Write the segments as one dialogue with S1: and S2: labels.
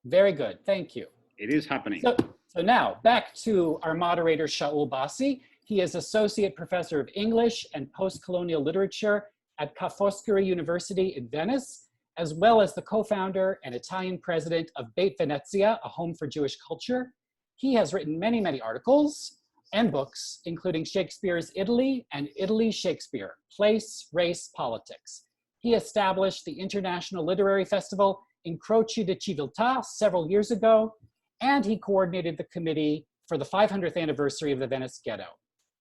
S1: Very good, thank you.
S2: It is happening.
S1: So now, back to our moderator, Shaul Bassi. He is Associate Professor of English and Post-Colonial Literature at Ca' Foscari University in Venice, as well as the co-founder and Italian president of Beit Venezia, a home for Jewish culture. He has written many, many articles and books, including Shakespeare's Italy and Italy Shakespeare, Place, Race, Politics. He established the International Literary Festival Incroci di Civiltà several years ago, and he coordinated the committee for the 500th anniversary of the Venice Ghetto.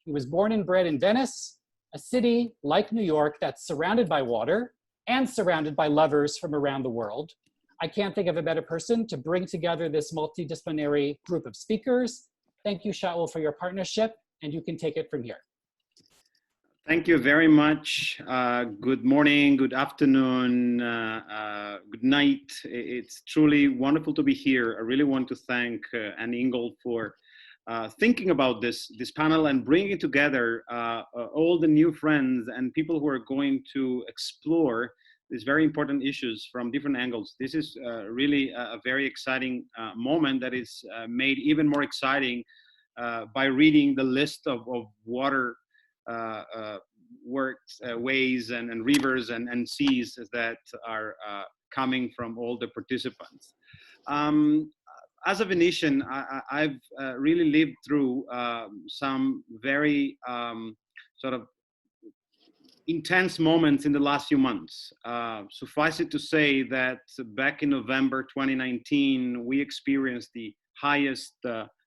S1: He was born and bred in Venice, a city like New York that's surrounded by water and surrounded by lovers from around the world. I can't think of a better person to bring together this multidisciplinary group of speakers. Thank you, Shaul, for your partnership, and you can take it from here.
S2: Thank you very much. Good morning, good afternoon, good night. It's truly wonderful to be here. I really want to thank Anne Ingold for thinking about this panel and bringing together all the new friends and people who are going to explore these very important issues from different angles. This is really a very exciting moment that is made even more exciting by reading the list of water works, ways and rivers and seas that are coming from all the participants. As a Venetian, I've really lived through some very sort of intense moments in the last few months. Suffice it to say that back in November 2019, we experienced the highest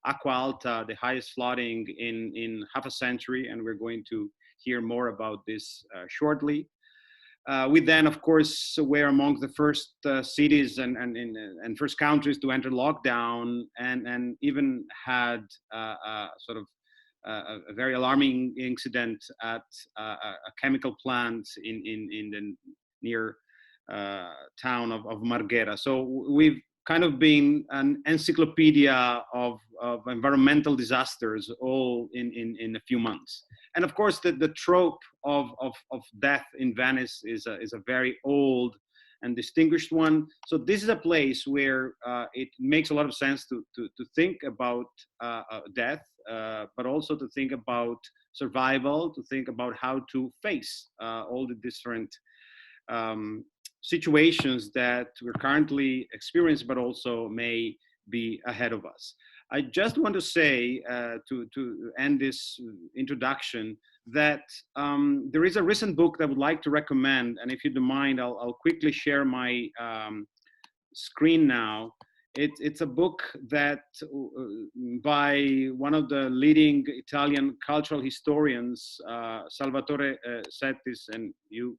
S2: Acqua Alta, the highest flooding in half a century, and we're going to hear more about this shortly. We then, of course, were among the first cities and first countries to enter lockdown, and even had sort of a very alarming incident at a chemical plant in the near town of Marghera. So we've kind of been an encyclopedia of environmental disasters all in a few months. And of course, the trope of death in Venice is a very old and distinguished one. So this is a place where it makes a lot of sense to think about death, but also to think about survival, to think about how to face all the different situations that we're currently experiencing, but also may be ahead of us. I just want to say, to end this introduction, that there is a recent book that I would like to recommend, and if you don't mind, I'll quickly share my screen now. It's a book that by one of the leading Italian cultural historians, Salvatore Settis, and you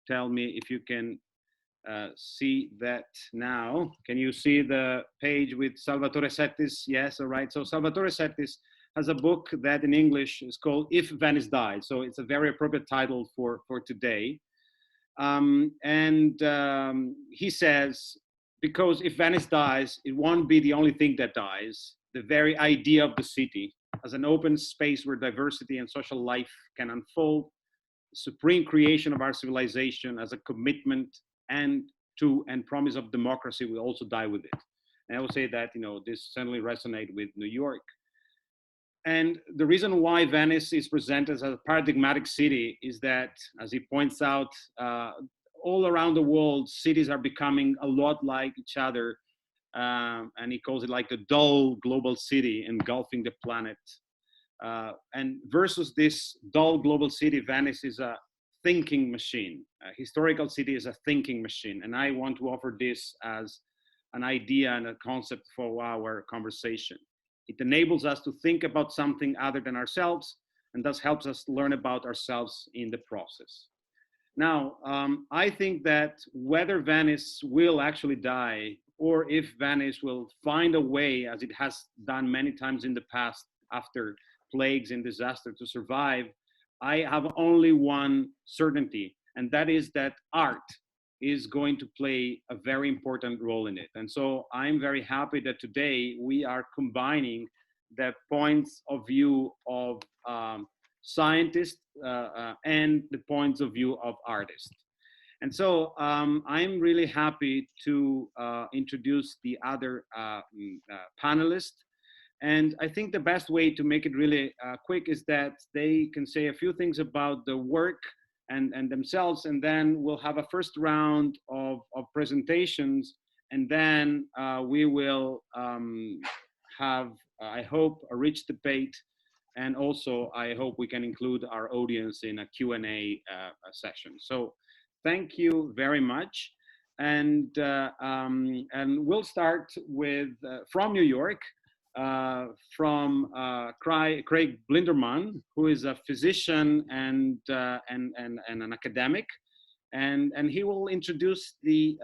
S2: tell me if you can see that now. Can you see the page with Salvatore Settis? Yes, all right. So Salvatore Settis has a book that in English is called If Venice Died. So it's a very appropriate title for today. He says, because if Venice dies, it won't be the only thing that dies. The very idea of the city as an open space where diversity and social life can unfold, the supreme creation of our civilization as a commitment and promise of democracy will also die with it. And I will say that, this certainly resonates with New York. And the reason why Venice is presented as a paradigmatic city is that, as he points out, all around the world, cities are becoming a lot like each other. And he calls it like a dull global city engulfing the planet. And versus this dull global city, Venice is a thinking machine. A historical city is a thinking machine. And I want to offer this as an idea and a concept for our conversation. It enables us to think about something other than ourselves, and thus helps us learn about ourselves in the process. Now, I think that whether Venice will actually die, or if Venice will find a way, as it has done many times in the past after plagues and disaster, to survive, I have only one certainty, and that is that art is going to play a very important role in it. And so I'm very happy that today we are combining the points of view of scientists and the points of view of artists. And so I'm really happy to introduce the other panelists. And I think the best way to make it really quick is that they can say a few things about the work and themselves, and then we'll have a first round of presentations, and then we will have, I hope, a rich debate, and also I hope we can include our audience in a Q&A session. So thank you very much. And we'll start with, from New York, from Craig Blinderman, who is a physician and an academic, and he will introduce the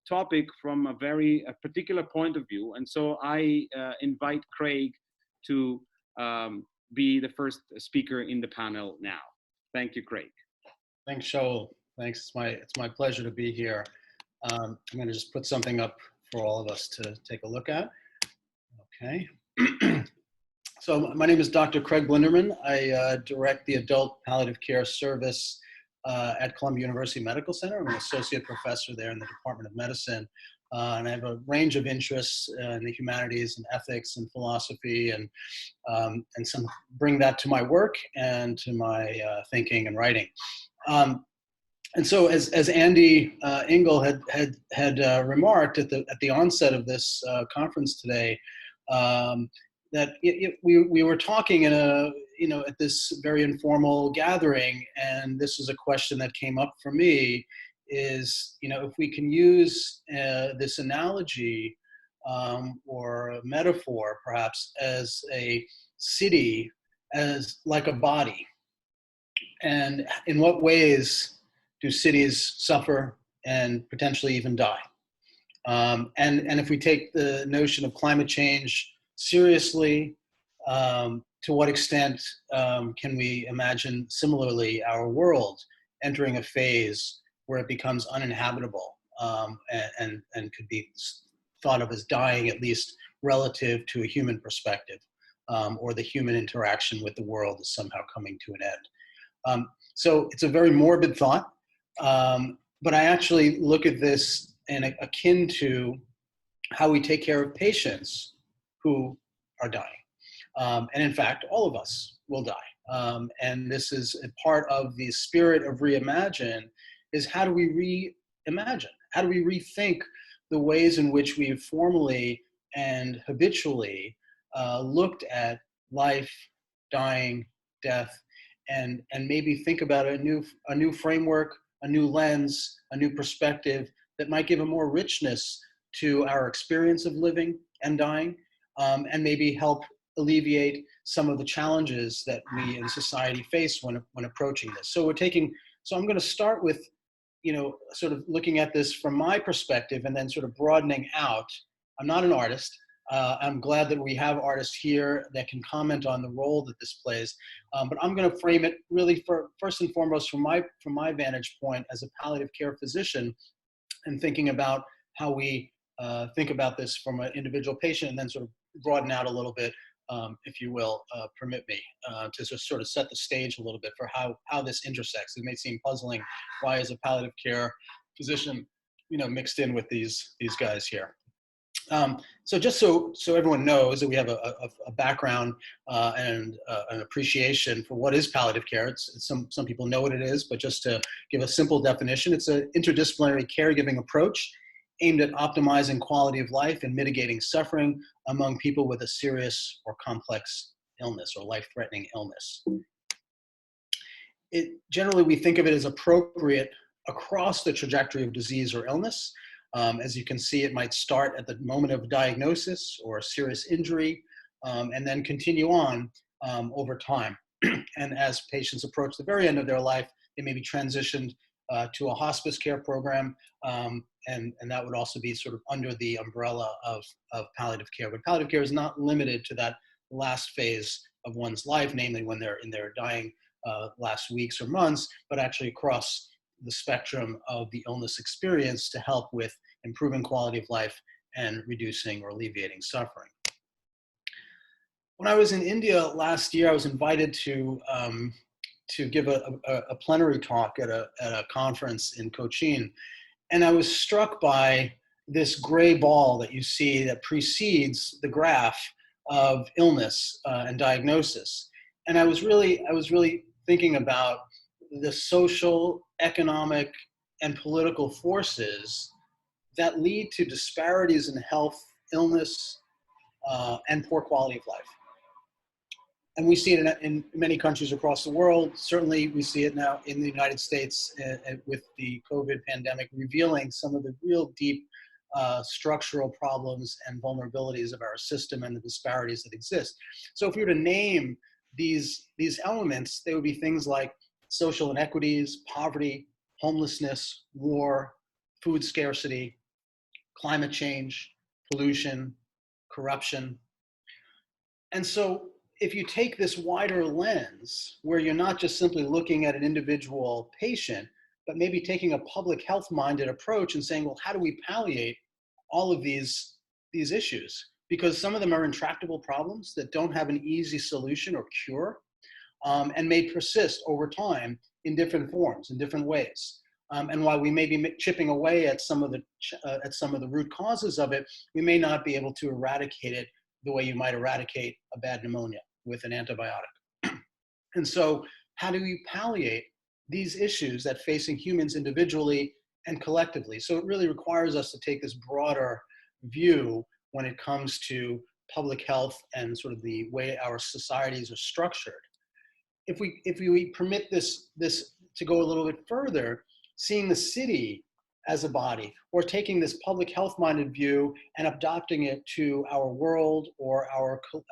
S2: topic from a very particular point of view. And so I invite Craig to be the first speaker in the panel now. Thank you, Craig.
S3: Thanks, Shaul. Thanks. It's my pleasure to be here. I'm going to just put something up for all of us to take a look at. Okay. So my name is Dr. Craig Blinderman. I direct the Adult Palliative Care Service at Columbia University Medical Center. I'm an associate professor there in the Department of Medicine. And I have a range of interests in the humanities and ethics and philosophy, and some bring that to my work and to my thinking and writing. And so, as Andy Engel had remarked at the onset of this conference today, that we were talking in at this very informal gathering, and this is a question that came up for me: is if we can use this analogy or a metaphor, perhaps, as a city as like a body, and in what ways do cities suffer and potentially even die? And if we take the notion of climate change seriously, to what extent can we imagine similarly our world entering a phase where it becomes uninhabitable and could be thought of as dying, at least relative to a human perspective, or the human interaction with the world is somehow coming to an end. So it's a very morbid thought, but I actually look at this in akin to how we take care of patients who are dying. And in fact, all of us will die. And this is a part of the spirit of reimagine, is how do we reimagine? How do we rethink the ways in which we've formally and habitually looked at life, dying, death, and maybe think about a new framework, a new lens, a new perspective that might give a more richness to our experience of living and dying, and maybe help alleviate some of the challenges that we in society face when approaching this. So I'm going to start with, sort of looking at this from my perspective and then sort of broadening out. I'm not an artist. I'm glad that we have artists here that can comment on the role that this plays. But I'm going to frame it really first and foremost from my vantage point as a palliative care physician, and thinking about how we think about this from an individual patient, and then sort of broaden out a little bit, if you will, permit me, to just sort of set the stage a little bit for how this intersects. It may seem puzzling, why is a palliative care physician, mixed in with these guys here. So just so everyone knows that we have a background and an appreciation for what is palliative care. Some people know what it is, but just to give a simple definition, it's an interdisciplinary caregiving approach aimed at optimizing quality of life and mitigating suffering among people with a serious or complex illness or life-threatening illness. Generally, we think of it as appropriate across the trajectory of disease or illness. As you can see, it might start at the moment of diagnosis or a serious injury, and then continue on over time. And as patients approach the very end of their life, they may be transitioned to a hospice care program, and that would also be sort of under the umbrella of palliative care. But palliative care is not limited to that last phase of one's life, namely when they're in their dying last weeks or months, but actually across the spectrum of the illness experience to help with improving quality of life and reducing or alleviating suffering. When I was in India last year, I was invited to to give a plenary talk at a conference in Cochin. And I was struck by this gray ball that you see that precedes the graph of illness and diagnosis. And I was really thinking about the social, economic, and political forces that lead to disparities in health, illness, and poor quality of life. And we see it in many countries across the world. Certainly, we see it now in the United States with the COVID pandemic, revealing some of the real deep structural problems and vulnerabilities of our system and the disparities that exist. So if we were to name these elements, they would be things like social inequities, poverty, homelessness, war, food scarcity, climate change, pollution, corruption. And so if you take this wider lens, where you're not just simply looking at an individual patient, but maybe taking a public health minded approach and saying, well, how do we palliate all of these issues? Because some of them are intractable problems that don't have an easy solution or cure, and may persist over time in different forms, in different ways. And while we may be chipping away at some of the root causes of it, we may not be able to eradicate it the way you might eradicate a bad pneumonia with an antibiotic. And so how do we palliate these issues that facing humans individually and collectively? So it really requires us to take this broader view when it comes to public health and sort of the way our societies are structured. If we permit this to go a little bit further, seeing the city as a body, or taking this public health minded view and adopting it to our world or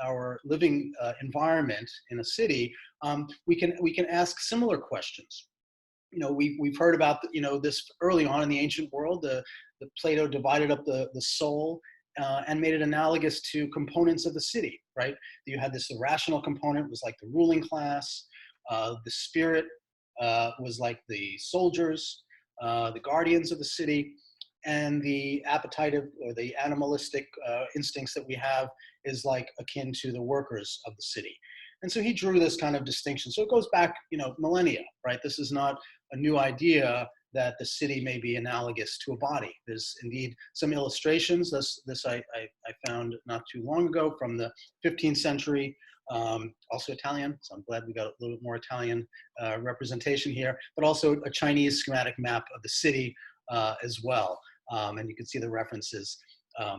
S3: our living environment in a city, we can ask similar questions. You know, we've heard about this early on in the ancient world. The Plato divided up the soul and made it analogous to components of the city, right? You had this irrational component, was like the ruling class. The spirit was like the soldiers, the guardians of the city, and the appetitive or the animalistic instincts that we have is like akin to the workers of the city. And so he drew this kind of distinction. So it goes back, millennia, right? This is not a new idea that the city may be analogous to a body. There's indeed some illustrations. This I found not too long ago from the 15th century, also Italian. So I'm glad we got a little bit more Italian representation here, but also a Chinese schematic map of the city as well. And you can see the references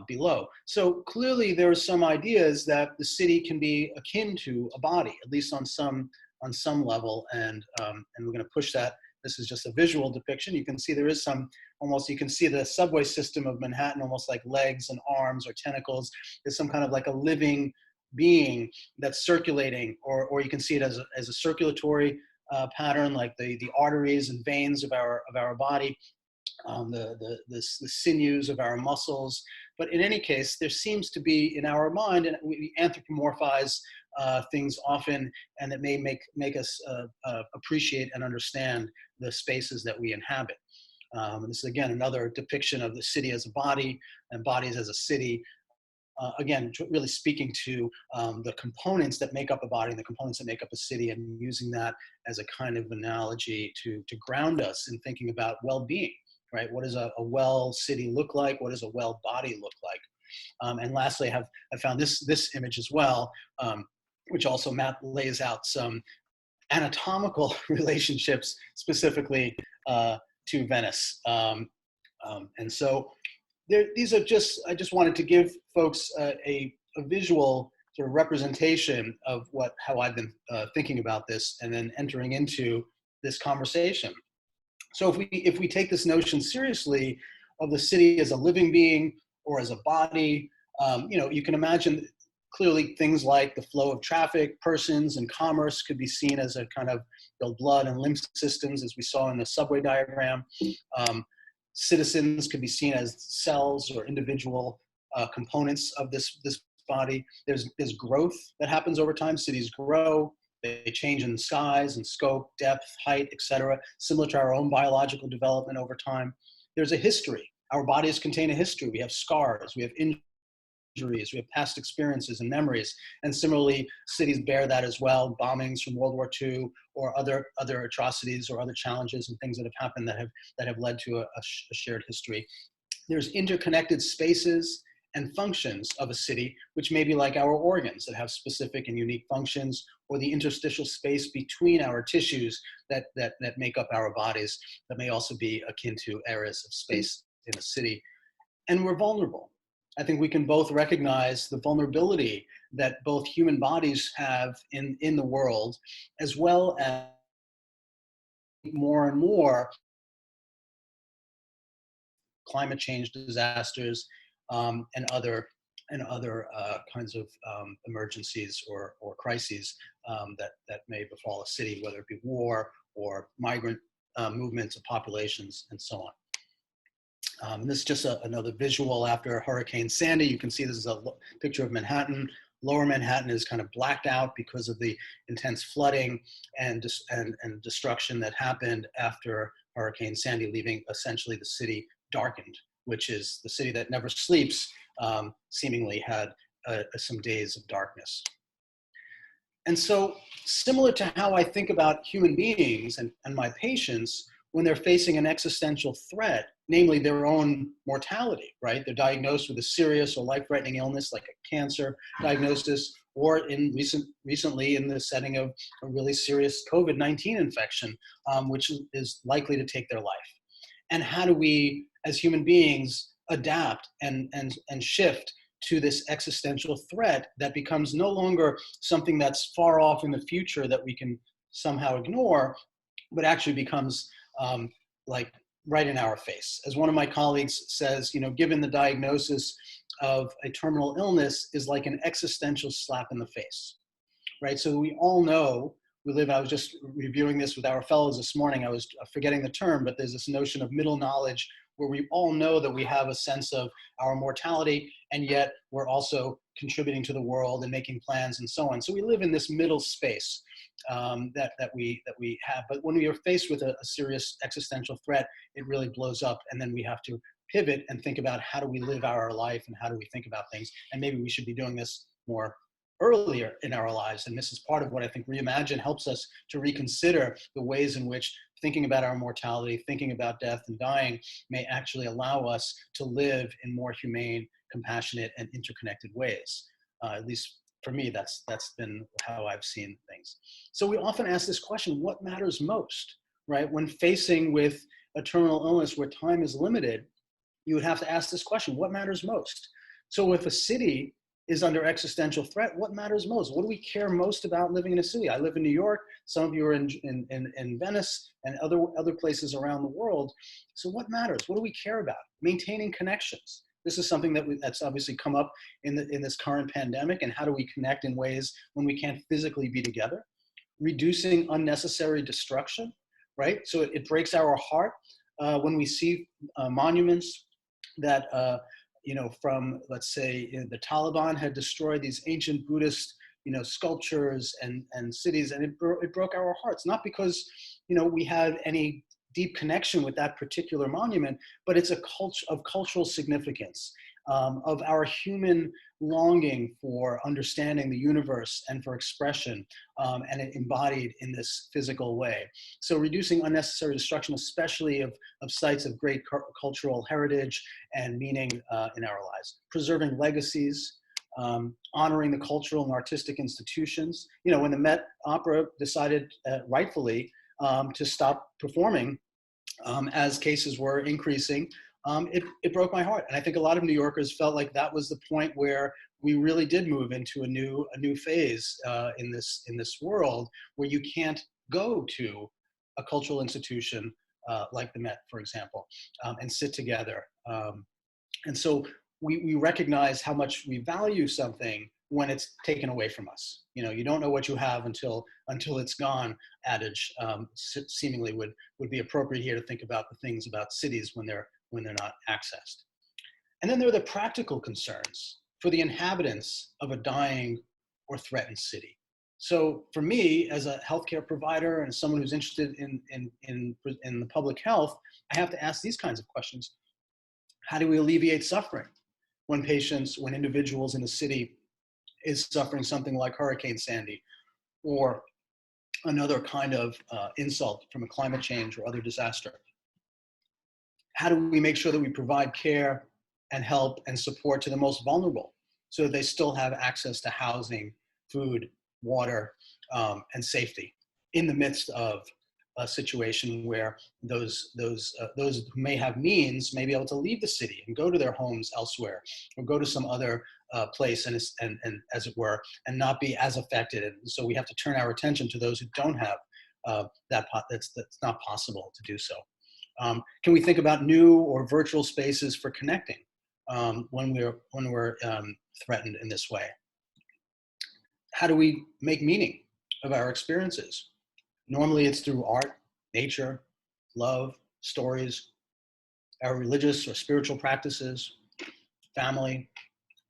S3: below. So clearly there are some ideas that the city can be akin to a body, at least on some level, and we're going to push that. This is just a visual depiction. You can see there is you can see the subway system of Manhattan almost like legs and arms or tentacles. There's some kind of like a living being that's circulating, or you can see it as a circulatory pattern, like the arteries and veins of our body, the sinews of our muscles. But in any case, there seems to be in our mind, and we anthropomorphize things often, and it may make us appreciate and understand the spaces that we inhabit. This is again another depiction of the city as a body and bodies as a city. Again, really speaking to the components that make up a body and the components that make up a city, and using that as a kind of analogy to ground us in thinking about well-being, right? What does a well city look like? What does a well body look like? And lastly, I found this image as well, which also lays out some anatomical relationships specifically to Venice. And so these are I just wanted to give folks a visual sort of representation of how I've been thinking about this and then entering into this conversation. So if we take this notion seriously of the city as a living being or as a body, you can imagine clearly things like the flow of traffic, persons, and commerce could be seen as a kind of blood and lymph systems, as we saw in the subway diagram. Citizens could be seen as cells or individual components of this body. There's growth that happens over time. Cities grow. They change in size and scope, depth, height, etc., similar to our own biological development over time. There's a history. Our bodies contain a history. We have scars. We have injuries, we have past experiences and memories. And similarly, cities bear that as well, bombings from World War II or other atrocities or other challenges and things that have happened that have led to a shared history. There's interconnected spaces and functions of a city, which may be like our organs that have specific and unique functions, or the interstitial space between our tissues that make up our bodies that may also be akin to areas of space in a city. And we're vulnerable. I think we can both recognize the vulnerability that both human bodies have in the world, as well as more and more climate change disasters and other kinds of emergencies or crises that may befall a city, whether it be war or migrant movements of populations and so on. And this is just another visual after Hurricane Sandy. You can see this is a picture of Manhattan. Lower Manhattan is kind of blacked out because of the intense flooding and destruction that happened after Hurricane Sandy, leaving essentially the city darkened, which is the city that never sleeps, seemingly had some days of darkness. And so similar to how I think about human beings and my patients when they're facing an existential threat, namely their own mortality, right? They're diagnosed with a serious or life-threatening illness like a cancer diagnosis, or recently in the setting of a really serious COVID-19 infection, which is likely to take their life. And how do we, as human beings, adapt and shift to this existential threat that becomes no longer something that's far off in the future that we can somehow ignore, but actually becomes like right in our face. As one of my colleagues says, you know, given the diagnosis of a terminal illness is like an existential slap in the face, right? So we all know I was just reviewing this with our fellows this morning. I was forgetting the term, but there's this notion of middle knowledge where we all know that we have a sense of our mortality, and yet we're also contributing to the world and making plans and so on. So we live in this middle space that we have. But when we are faced with a serious existential threat, it really blows up, and then we have to pivot and think about how do we live our life and how do we think about things. And maybe we should be doing this more earlier in our lives. And this is part of what I think Reimagine helps us to reconsider the ways in which thinking about our mortality, thinking about death and dying may actually allow us to live in more humane, compassionate, and interconnected ways. At least for me, that's been how I've seen things. So we often ask this question, what matters most, right? When facing with a terminal illness where time is limited, you would have to ask this question, what matters most? So if a city is under existential threat, what matters most? What do we care most about living in a city? I live in New York. Some of you are in Venice and other places around the world. So what matters? What do we care about? Maintaining connections. This is something that's obviously come up in this current pandemic, and how do we connect in ways when we can't physically be together? Reducing unnecessary destruction, right? So it breaks our heart when we see monuments that you know, from, let's say, the Taliban had destroyed these ancient Buddhist, you know, sculptures and cities, and it broke our hearts. Not because, you know, we had any deep connection with that particular monument, but it's a cultural significance of our human longing for understanding the universe and for expression, and it embodied in this physical way. So reducing unnecessary destruction, especially of sites of great cultural heritage and meaning in our lives. Preserving legacies, honoring the cultural and artistic institutions. You know, when the Met Opera decided rightfully to stop performing as cases were increasing, it broke my heart. And I think a lot of New Yorkers felt like that was the point where we really did move into a new phase in this world, where you can't go to a cultural institution like the Met, for example, and sit together. And so we recognize how much we value something when it's taken away from us. You know, you don't know what you have until it's gone adage seemingly would be appropriate here to think about the things about cities when they're not accessed. And then there are the practical concerns for the inhabitants of a dying or threatened city. So for me, as a healthcare provider and someone who's interested in the public health, I have to ask these kinds of questions. How do we alleviate suffering? when individuals in a city is suffering something like Hurricane Sandy or another kind of insult from a climate change or other disaster? How do we make sure that we provide care and help and support to the most vulnerable so that they still have access to housing, food, water, and safety in the midst of a situation where those who may have means may be able to leave the city and go to their homes elsewhere or go to some other place and as it were, and not be as affected. And so we have to turn our attention to those who don't have that's not possible to do so. Can we think about new or virtual spaces for connecting when we're threatened in this way? How do we make meaning of our experiences? Normally it's through art, nature, love, stories, our religious or spiritual practices, family,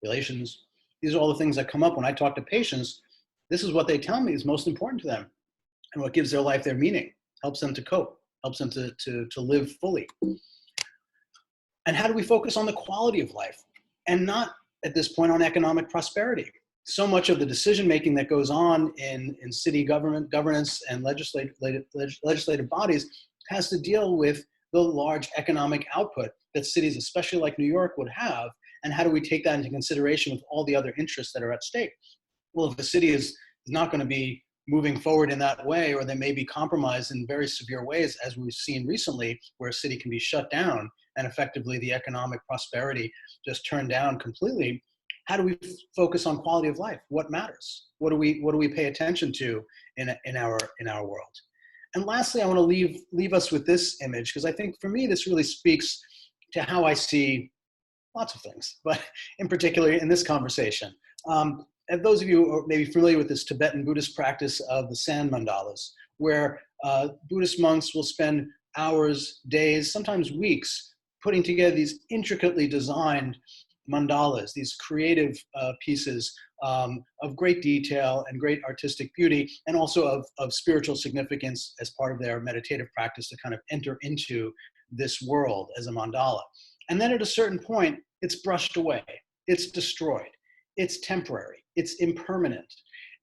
S3: relations. These are all the things that come up when I talk to patients. This is what they tell me is most important to them and what gives their life their meaning, helps them to cope, helps them to live fully. And how do we focus on the quality of life and not at this point on economic prosperity? So much of the decision-making that goes on in city governance and legislative bodies has to deal with the large economic output that cities, especially like New York, would have, and how do we take that into consideration with all the other interests that are at stake? Well, if the city is not going to be moving forward in that way, or they may be compromised in very severe ways, as we've seen recently, where a city can be shut down and effectively the economic prosperity just turned down completely, how do we focus on quality of life? What matters? What do we pay attention to in our world? And lastly, I want to leave us with this image, because I think for me this really speaks to how I see lots of things, but in particular in this conversation. And those of you who are maybe familiar with this Tibetan Buddhist practice of the sand mandalas, where Buddhist monks will spend hours, days, sometimes weeks, putting together these intricately designed mandalas, these creative pieces of great detail and great artistic beauty, and also of spiritual significance as part of their meditative practice to kind of enter into this world as a mandala. And then at a certain point, it's brushed away, it's destroyed, it's temporary, it's impermanent.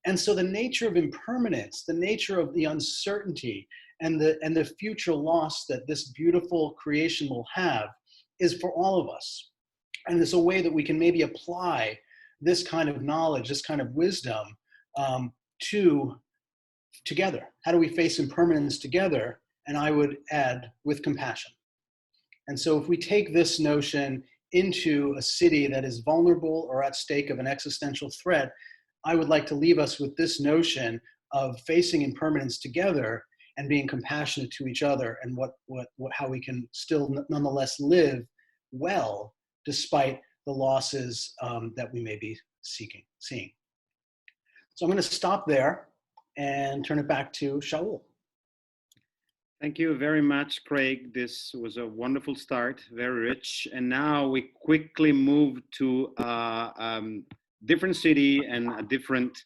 S3: And so the nature of impermanence, the nature of the uncertainty and the future loss that this beautiful creation will have is for all of us. And it's a way that we can maybe apply this kind of knowledge, this kind of wisdom together. How do we face impermanence together? And I would add, with compassion. And so if we take this notion into a city that is vulnerable or at stake of an existential threat, I would like to leave us with this notion of facing impermanence together and being compassionate to each other, and how we can still nonetheless live well despite the losses that we may be seeing. So I'm going to stop there and turn it back to Shaul.
S2: Thank you very much, Craig. This was a wonderful start, very rich. And now we quickly move to a different city and a different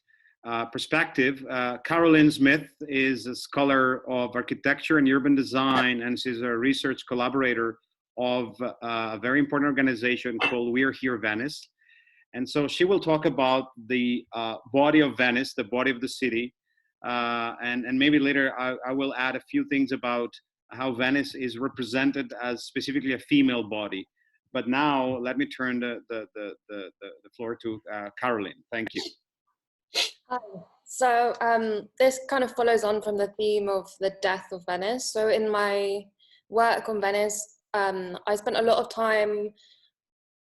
S2: perspective. Caroline Smith is a scholar of architecture and urban design, and she's a research collaborator of a very important organization called We're Here Venice. And so she will talk about the body of Venice, the body of the city. And maybe later I will add a few things about how Venice is represented as specifically a female body. But now let me turn the floor to Caroline. Thank you.
S4: Hi. So this kind of follows on from the theme of the death of Venice. So in my work on Venice, I spent a lot of time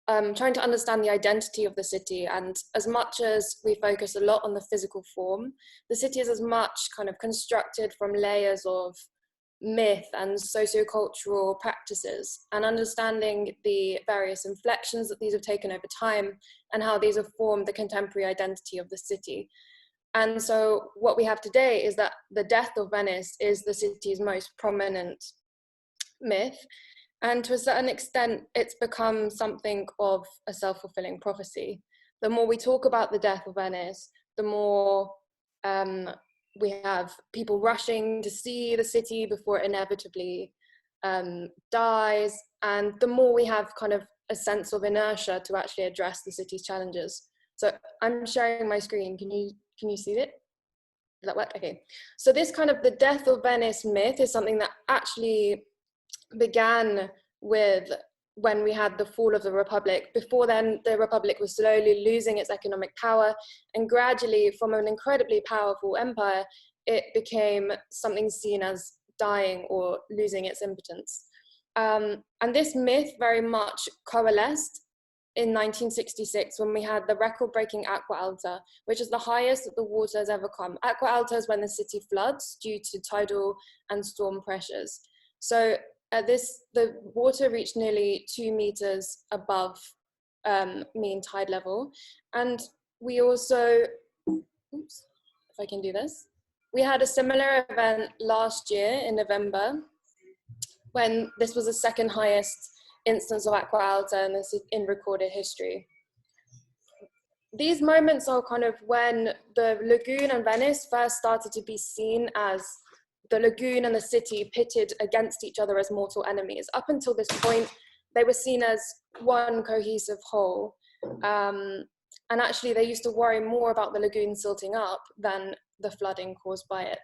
S4: trying to understand the identity of the city. And as much as we focus a lot on the physical form, the city is as much kind of constructed from layers of myth and sociocultural practices, and understanding the various inflections that these have taken over time and how these have formed the contemporary identity of the city. And so what we have today is that the death of Venice is the city's most prominent myth. And to a certain extent, it's become something of a self-fulfilling prophecy. The more we talk about the death of Venice, the more we have people rushing to see the city before it inevitably dies. And the more we have kind of a sense of inertia to actually address the city's challenges. So I'm sharing my screen. Can you see it? Does that work? Okay. So this kind of the death of Venice myth is something that actually began with when we had the fall of the Republic. Before then, the Republic was slowly losing its economic power, and gradually, from an incredibly powerful empire, it became something seen as dying or losing its impotence. And this myth very much coalesced in 1966 when we had the record-breaking Acqua Alta, which is the highest that the water has ever come. Acqua Alta is when the city floods due to tidal and storm pressures. So at this, the water reached nearly 2 meters above mean tide level. And we also, oops, if I can do this, we had a similar event last year in November, when this was the second highest instance of Acqua Alta in recorded history. These moments are kind of when the lagoon and Venice first started to be seen as the lagoon and the city pitted against each other as mortal enemies. Up until this point, they were seen as one cohesive whole. And actually, they used to worry more about the lagoon silting up than the flooding caused by it.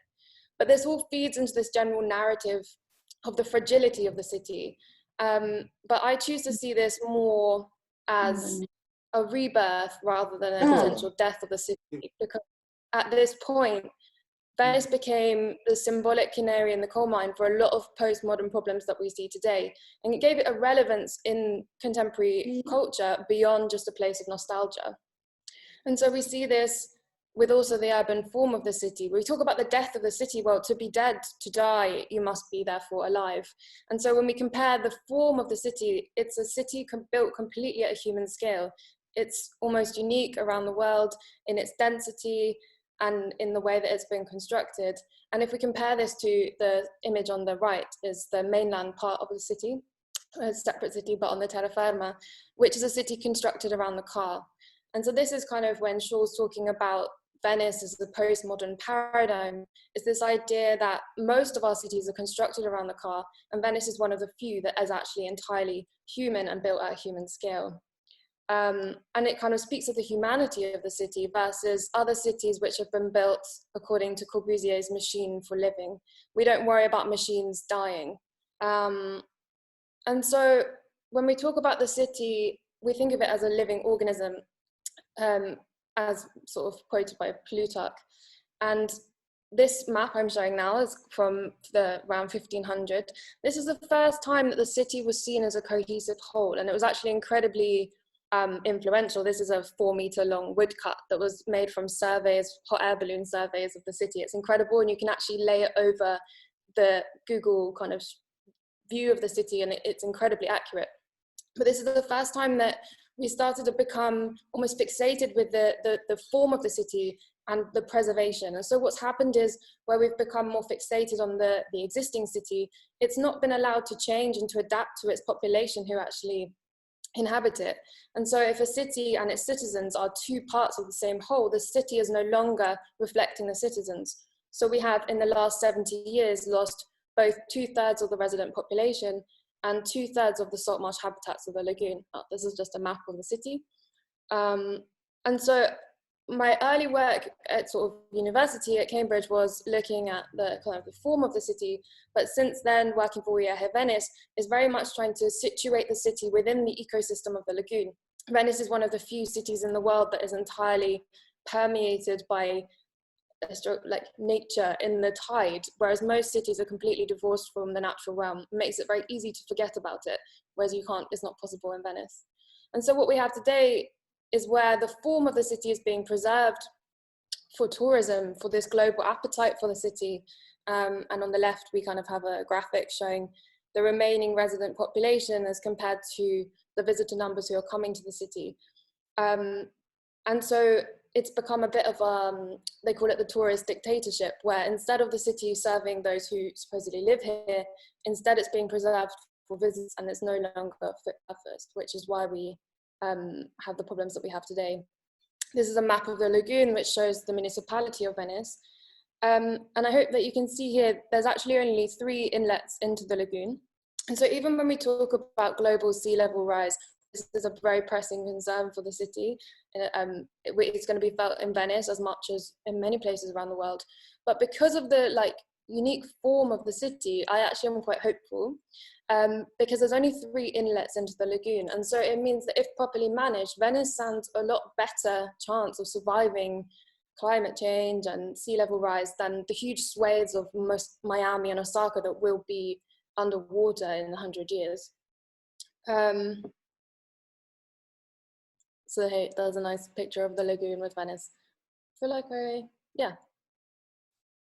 S4: But this all feeds into this general narrative of the fragility of the city. But I choose to see this more as a rebirth rather than a potential death of the city, because at this point, Venice became the symbolic canary in the coal mine for a lot of postmodern problems that we see today. And it gave it a relevance in contemporary culture beyond just a place of nostalgia. And so we see this with also the urban form of the city. We talk about the death of the city. Well, to be dead, to die, you must be therefore alive. And so when we compare the form of the city, it's a city built completely at a human scale. It's almost unique around the world in its density and in the way that it's been constructed. And if we compare this to the image on the right, is the mainland part of the city, a separate city, but on the terraferma, which is a city constructed around the car. And so this is kind of when Shaw's talking about Venice as the postmodern paradigm, is this idea that most of our cities are constructed around the car, and Venice is one of the few that is actually entirely human and built at a human scale. And it kind of speaks of the humanity of the city versus other cities which have been built according to Corbusier's machine for living. We don't worry about machines dying. And so when we talk about the city, we think of it as a living organism, as sort of quoted by Plutarch. And this map I'm showing now is from around 1500. This is the first time that the city was seen as a cohesive whole, and it was actually incredibly influential. This is a 4-meter long woodcut that was made from surveys, hot air balloon surveys of the city. It's incredible, and you can actually lay it over the Google kind of view of the city, and it's incredibly accurate. But this is the first time that we started to become almost fixated with the form of the city and the preservation. And so what's happened is, where we've become more fixated on the existing city, it's not been allowed to change and to adapt to its population who actually inhabit it. And so if a city and its citizens are two parts of the same whole, the city is no longer reflecting the citizens. So we have, in the last 70 years, lost both 2/3 of the resident population and 2/3 of the salt marsh habitats of the lagoon. This is just a map of the city. And so my early work at sort of university at Cambridge was looking at the kind of the form of the city, but since then working for We Are Here Venice is very much trying to situate the city within the ecosystem of the lagoon. Venice is one of the few cities in the world that is entirely permeated by like nature in the tide, whereas most cities are completely divorced from the natural realm. It makes it very easy to forget about it, whereas it's not possible in Venice. And so what we have today is where the form of the city is being preserved for tourism, for this global appetite for the city. And on the left, we kind of have a graphic showing the remaining resident population as compared to the visitor numbers who are coming to the city. And so it's become a bit of they call it the tourist dictatorship, where instead of the city serving those who supposedly live here, instead it's being preserved for visitors, and it's no longer fit for purpose, which is why we have the problems that we have today. This is a map of the lagoon, which shows the municipality of Venice. And I hope that you can see here, there's actually only 3 inlets into the lagoon. And so even when we talk about global sea level rise, is a very pressing concern for the city. It's going to be felt in Venice as much as in many places around the world. But because of the unique form of the city, I actually am quite hopeful, because there's only 3 inlets into the lagoon. And so it means that if properly managed, Venice stands a lot better chance of surviving climate change and sea level rise than the huge swathes of most Miami and Osaka that will be underwater in 100 years. So hey, there's a nice picture of the lagoon with Venice. I feel like yeah,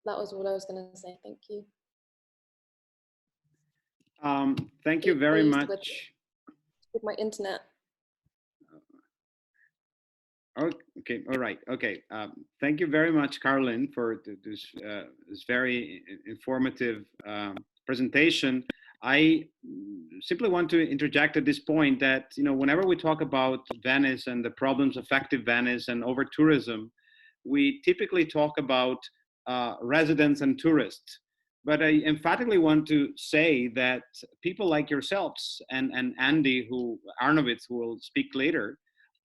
S4: that was what I was going to say. Thank you.
S2: Thank you very much.
S4: With my internet.
S2: Okay, all right, okay. Thank you very much, Caroline, for this very informative presentation. I simply want to interject at this point that, whenever we talk about Venice and the problems affecting Venice and over tourism, we typically talk about residents and tourists. But I emphatically want to say that people like yourselves and Andy Arnovitz, who will speak later,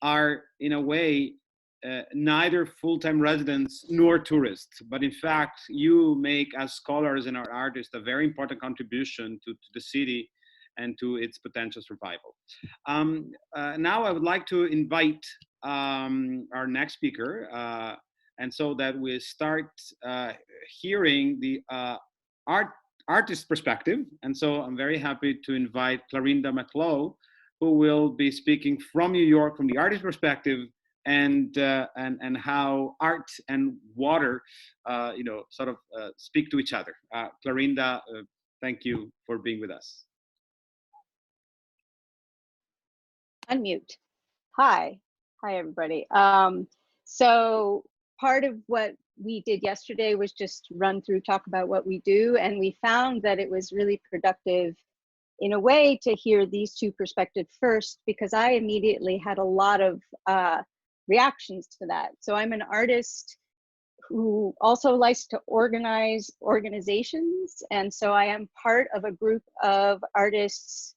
S2: are in a way neither full-time residents nor tourists, but in fact you make, as scholars and our artists, a very important contribution to the city and to its potential survival. Now I would like to invite our next speaker, and so that we start hearing the artist perspective. And so I'm very happy to invite Clarinda McClough, who will be speaking from New York, from the artist perspective, and how art and water, sort of speak to each other. Clarinda, thank you for being with us.
S5: Unmute. Hi everybody. So part of what we did yesterday was just talk about what we do, and we found that it was really productive in a way to hear these 2 perspectives first, because I immediately had a lot of reactions to that. So I'm an artist who also likes to organize organizations, and so I am part of a group of artists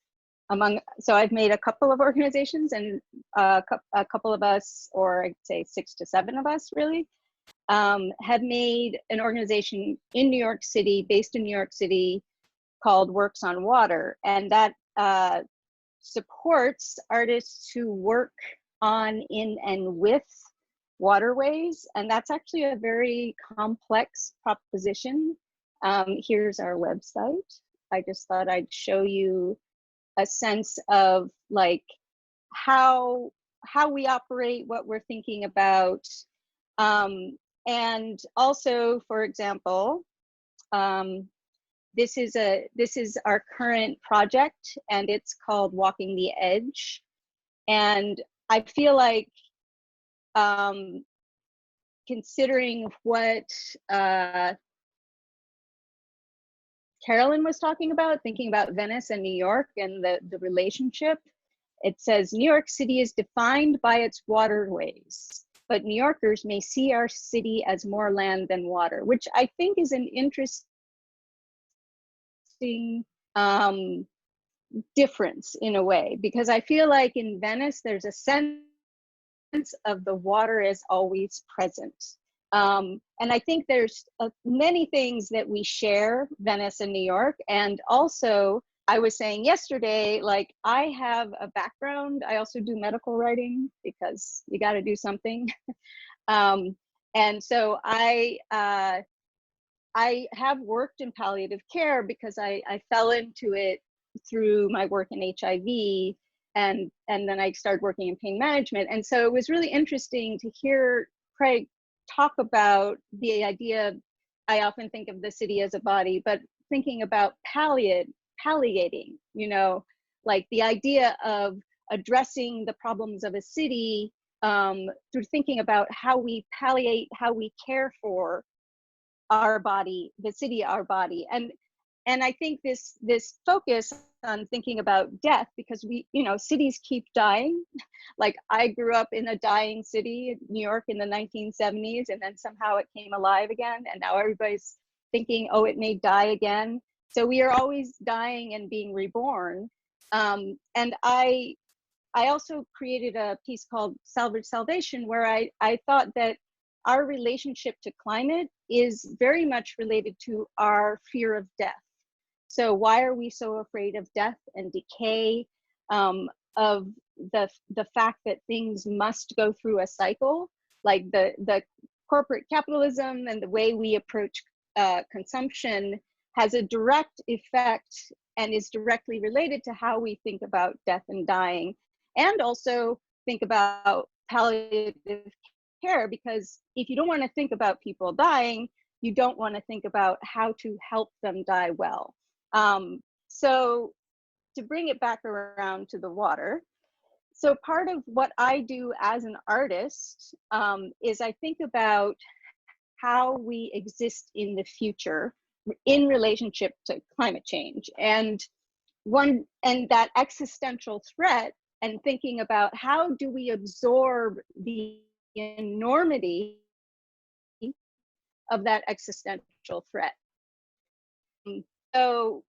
S5: so I've made a couple of organizations, and a couple of us, or I'd say 6 to 7 of us really, have made an organization in New York City, based in New York City, called Works on Water, and that supports artists who work on, in, and with waterways, and that's actually a very complex proposition. Here's our website. I just thought I'd show you a sense of how we operate, what we're thinking about, and also, for example, this is our current project, and it's called Walking the Edge. And I feel like, considering what Carolyn was talking about, thinking about Venice and New York and the relationship, it says, New York City is defined by its waterways, but New Yorkers may see our city as more land than water, which I think is an interesting difference in a way, because I feel like in Venice, there's a sense of the water is always present. And I think there's many things that we share, Venice and New York. And also, I was saying yesterday, I have a background. I also do medical writing because you got to do something. And so I have worked in palliative care because I fell into it through my work in HIV, and then I started working in pain management. And so it was really interesting to hear Craig talk about the idea. I often think of the city as a body, but thinking about palliating, the idea of addressing the problems of a city through thinking about how we palliate, how we care for our body, the city, our body. And I think this focus on thinking about death, because cities keep dying. I grew up in a dying city, New York, in the 1970s, and then somehow it came alive again. And now everybody's thinking, oh, it may die again. So we are always dying and being reborn. And I I also created a piece called Salvage Salvation, where I thought that our relationship to climate is very much related to our fear of death. So why are we so afraid of death and decay, of the fact that things must go through a cycle, like the corporate capitalism and the way we approach consumption has a direct effect and is directly related to how we think about death and dying, and also think about palliative care, because if you don't want to think about people dying, you don't want to think about how to help them die well. So to bring it back around to the water, so part of what I do as an artist is I think about how we exist in the future in relationship to climate change, and that existential threat, and thinking about how do we absorb the enormity of that existential threat. So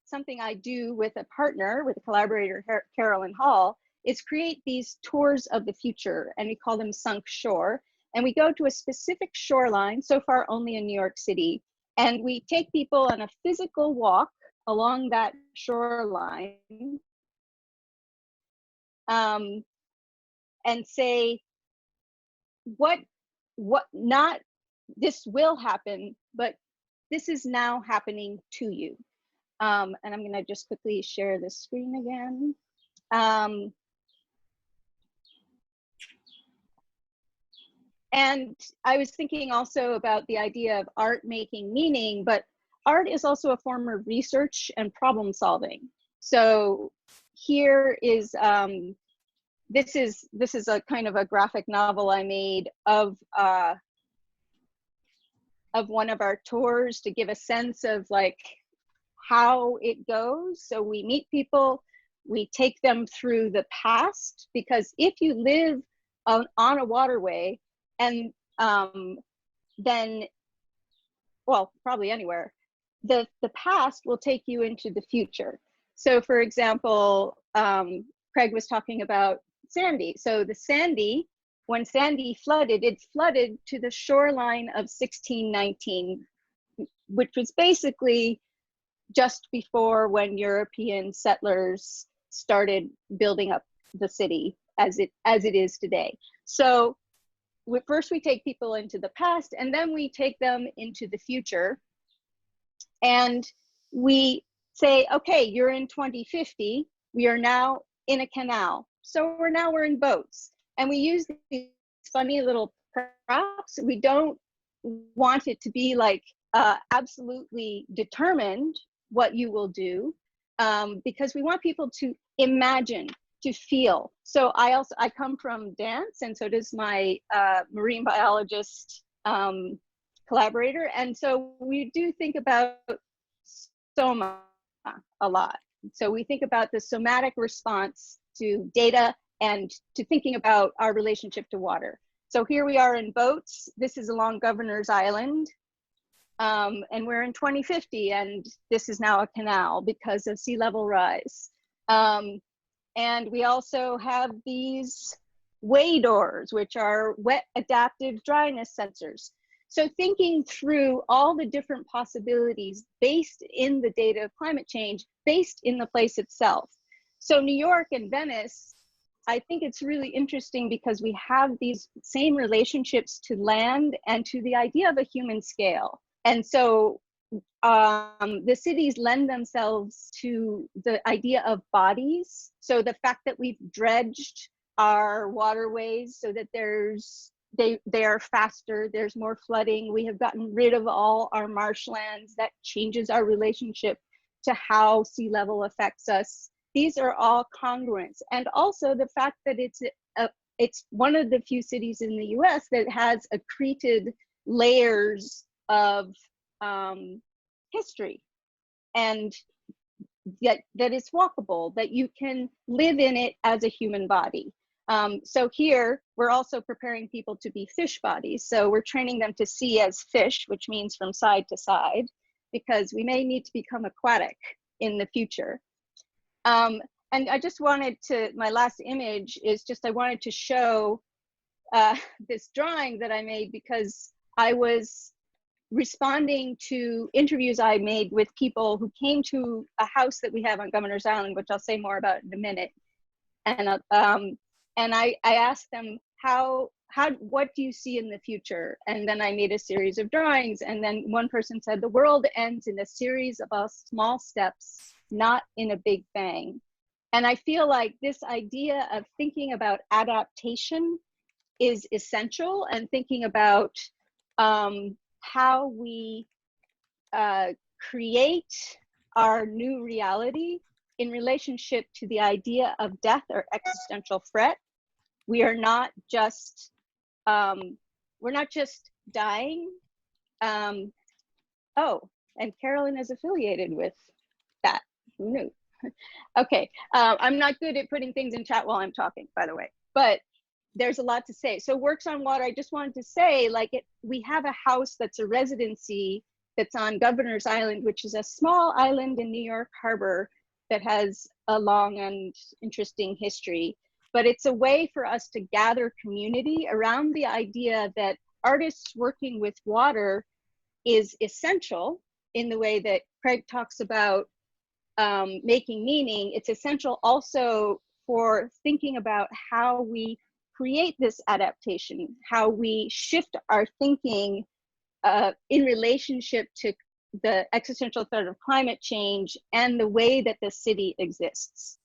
S5: something I do with a partner, with a collaborator, Carolyn Hall, is create these tours of the future, and we call them Sunk Shore. And we go to a specific shoreline, so far only in New York City, and we take people on a physical walk along that shoreline, and say, not this will happen, but this is now happening to you. And I'm going to just quickly share the screen again. And I was thinking also about the idea of art making meaning, but art is also a form of research and problem solving. So here is, this is a kind of a graphic novel I made of one of our tours to give a sense of like how it goes. So we meet people, we take them through the past, because if you live on a waterway, and then, well, probably anywhere, the past will take you into the future. So for example, Craig was talking about Sandy. So the Sandy, when Sandy flooded, it flooded to the shoreline of 1619, which was basically just before when European settlers started building up the city as it is today. So first we take people into the past, and then we take them into the future, and we say, okay, you're in 2050, we are now in a canal, so we're in boats, and we use these funny little props. We don't want it to be like absolutely determined what you will do, because we want people to imagine, to feel. So I come from dance, and so does my marine biologist collaborator, and so we do think about soma a lot. So we think about the somatic response to data and to thinking about our relationship to water. So here we are in boats. This is along Governor's Island, and we're in 2050, and this is now a canal because of sea level rise. And we also have these way doors, which are wet adaptive dryness sensors. So thinking through all the different possibilities based in the data of climate change, based in the place itself. So New York and Venice, I think it's really interesting because we have these same relationships to land and to the idea of a human scale. And so the cities lend themselves to the idea of bodies. So the fact that we've dredged our waterways so that they are faster, there's more flooding, we have gotten rid of all our marshlands, that changes our relationship to how sea level affects us. These are all congruents. And also the fact that it's one of the few cities in the US that has accreted layers of history, and that is walkable, that you can live in it as a human body. So here we're also preparing people to be fish bodies. So we're training them to see as fish, which means from side to side, because we may need to become aquatic in the future. And and I just wanted to, my last image is just, I wanted to show this drawing that I made because I was responding to interviews I made with people who came to a house that we have on Governor's Island, which I'll say more about in a minute. And I asked them, what do you see in the future? And then I made a series of drawings. And then one person said, the world ends in a series of small steps, not in a big bang. And I feel like this idea of thinking about adaptation is essential, and thinking about how we create our new reality in relationship to the idea of death or existential threat. We are not just, we're not just dying. Oh, and Carolyn is affiliated with that. Who knew? Okay, I'm not good at putting things in chat while I'm talking, by the way, but there's a lot to say. So Works on Water, I just wanted to say, like, we have a house that's a residency that's on Governor's Island, which is a small island in New York Harbor that has a long and interesting history. But it's a way for us to gather community around the idea that artists working with water is essential in the way that Craig talks about making meaning. It's essential also for thinking about how we create this adaptation, how we shift our thinking in relationship to the existential threat of climate change and the way that the city exists.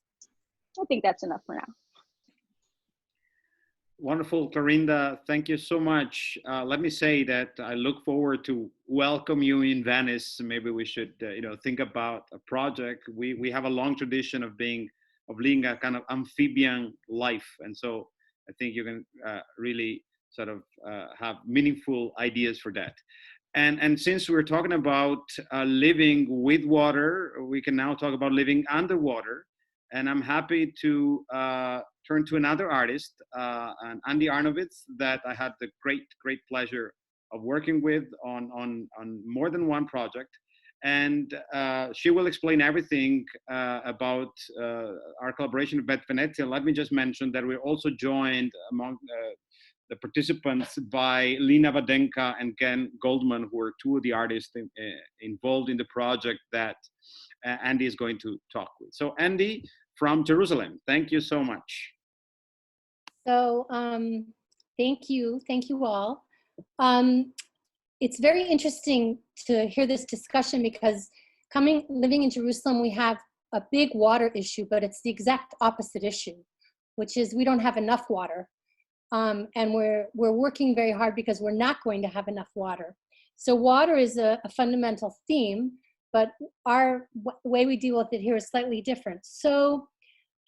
S5: I think that's enough for now.
S2: Wonderful, Clarinda. Thank you so much. Let me say that I look forward to welcome you in Venice. Maybe we should, think about a project. We have a long tradition of leading a kind of amphibian life, and so I think you can really sort of have meaningful ideas for that. And since we're talking about living with water, we can now talk about living underwater. And I'm happy to turn to another artist, Andy Arnovitz, that I had the great pleasure of working with on more than one project. And she will explain everything about our collaboration with Venezia. Let me just mention that we're also joined among the participants by Lina Vadenka and Ken Goldman, who are two of the artists involved in the project that Andy is going to talk with. So Andy from Jerusalem, thank you so much.
S6: So thank you all. It's very interesting to hear this discussion because living in Jerusalem, we have a big water issue, but it's the exact opposite issue, which is we don't have enough water. And we're working very hard because we're not going to have enough water. So water is a fundamental theme, but our way we deal with it here is slightly different. So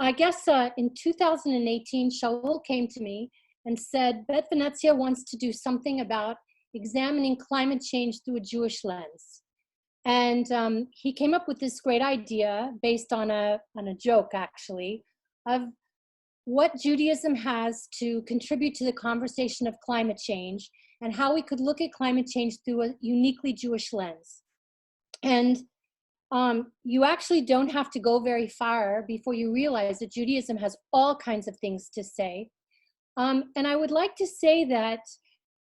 S6: I guess in 2018, Shaul came to me and said, Bet Venezia wants to do something about examining climate change through a Jewish lens. And he came up with this great idea based on a joke, actually, of what Judaism has to contribute to the conversation of climate change and how we could look at climate change through a uniquely Jewish lens. And you actually don't have to go very far before you realize that Judaism has all kinds of things to say. And I would like to say that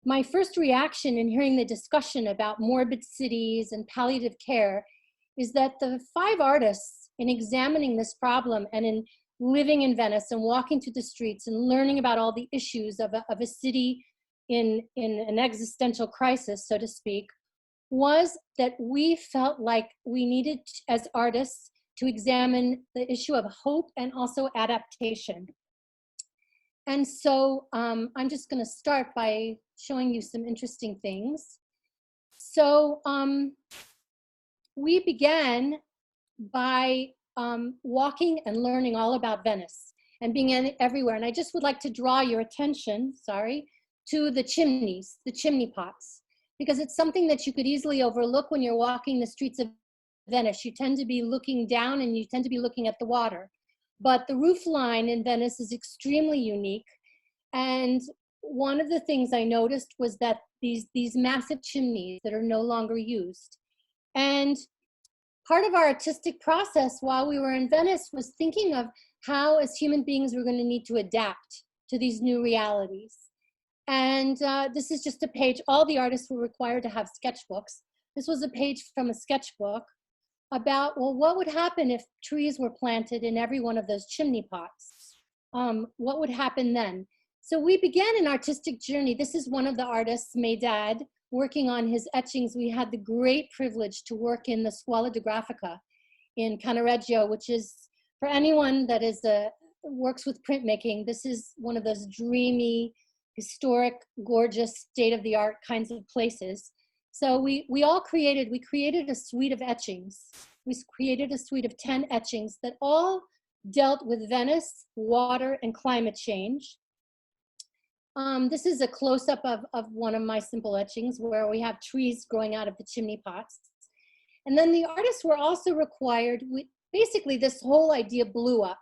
S6: my first reaction in hearing the discussion about morbid cities and palliative care is that the 5 artists in examining this problem and in living in Venice and walking through the streets and learning about all the issues of a city in an existential crisis, so to speak, was that we felt like we needed, as artists, to examine the issue of hope and also adaptation. And so I'm just going to start by showing you some interesting things. So we began by walking and learning all about Venice and being everywhere. And I just would like to draw your attention, to the chimneys, the chimney pots, because it's something that you could easily overlook when you're walking the streets of Venice. You tend to be looking down and you tend to be looking at the water. But the roof line in Venice is extremely unique. And one of the things I noticed was that these massive chimneys that are no longer used. And part of our artistic process while we were in Venice was thinking of how, as human beings, we're going to need to adapt to these new realities. And this is just a page. All the artists were required to have sketchbooks. This was a page from a sketchbook about, well, what would happen if trees were planted in every one of those chimney pots? What would happen then? So we began an artistic journey. This is one of the artists, Mehdad, working on his etchings. We had the great privilege to work in the Scuola di Grafica in Cannaregio, which is, for anyone that is works with printmaking, this is one of those dreamy, historic, gorgeous, state-of-the-art kinds of places. So we created a suite of etchings. We created a suite of 10 etchings that all dealt with Venice, water, and climate change. This is a close-up of one of my simple etchings where we have trees growing out of the chimney pots. And then the artists were also required, basically this whole idea blew up.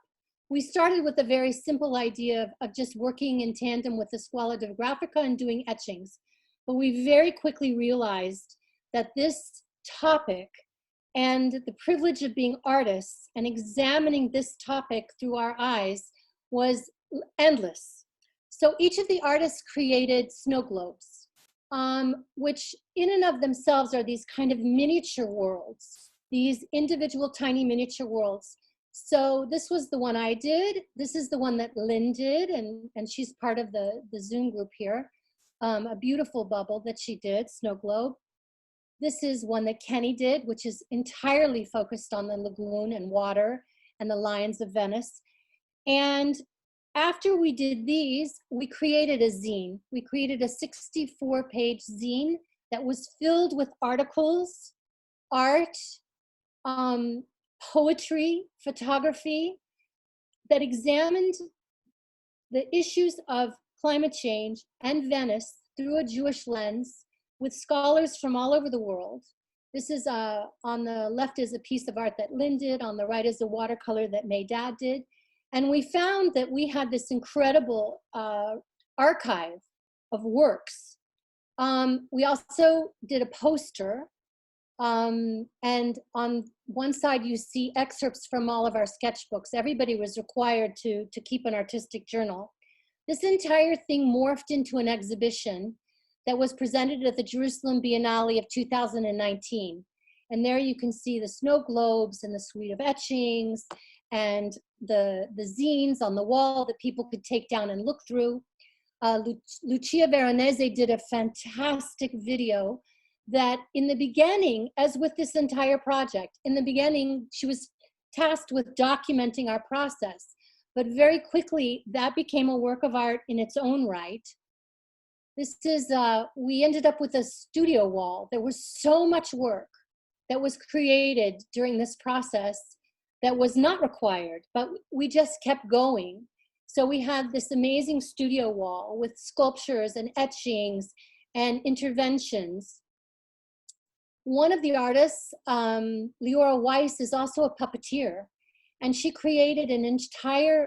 S6: We started with a very simple idea of just working in tandem with the Scuola di Grafica and doing etchings. But we very quickly realized that this topic and the privilege of being artists and examining this topic through our eyes was endless. So each of the artists created snow globes, which in and of themselves are these kind of miniature worlds, these individual tiny miniature worlds. So this was the one I did. This is the one that Lynn did, and she's part of the Zoom group here. A beautiful bubble that she did, snow globe. This is one that Kenny did, which is entirely focused on the lagoon and water and the lions of Venice. And after we did these, we created a zine. We created a 64-page zine that was filled with articles, art, poetry, photography, that examined the issues of climate change and Venice through a Jewish lens with scholars from all over the world. This is, on the left is a piece of art that Lynn did, on the right is a watercolor that Mehdad did. And we found that we had this incredible archive of works. We also did a poster, and on one side you see excerpts from all of our sketchbooks. Everybody was required to keep an artistic journal. This entire thing morphed into an exhibition that was presented at the Jerusalem Biennale of 2019. And there you can see the snow globes and the suite of etchings and the zines on the wall that people could take down and look through. Lucia Veronese did a fantastic video that in the beginning, as with this entire project, in the beginning, she was tasked with documenting our process. But very quickly, that became a work of art in its own right. This is, we ended up with a studio wall. There was so much work that was created during this process that was not required, but we just kept going. So we had this amazing studio wall with sculptures and etchings and interventions. One of the artists, Leora Weiss, is also a puppeteer. And she created an entire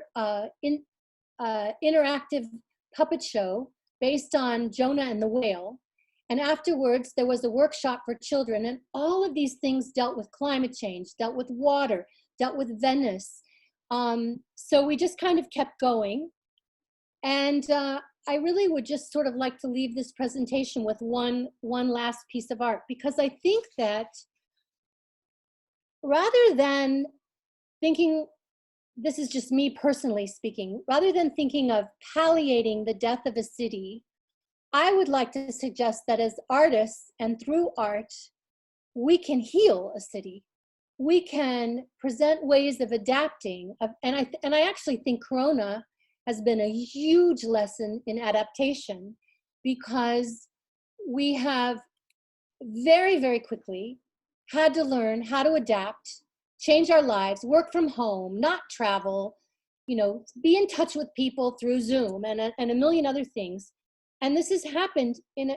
S6: interactive puppet show based on Jonah and the whale. And afterwards, there was a workshop for children. And all of these things dealt with climate change, dealt with water, dealt with Venice. So we just kind of kept going. And I really would just sort of like to leave this presentation with one last piece of art, because I think that rather than thinking, this is just me personally speaking, rather than thinking of palliating the death of a city, I would like to suggest that as artists and through art, we can heal a city. We can present ways of adapting. And I actually think Corona has been a huge lesson in adaptation, because we have very, very quickly had to learn how to adapt, change our lives, work from home, not travel, you know, be in touch with people through Zoom and a million other things. And this has happened in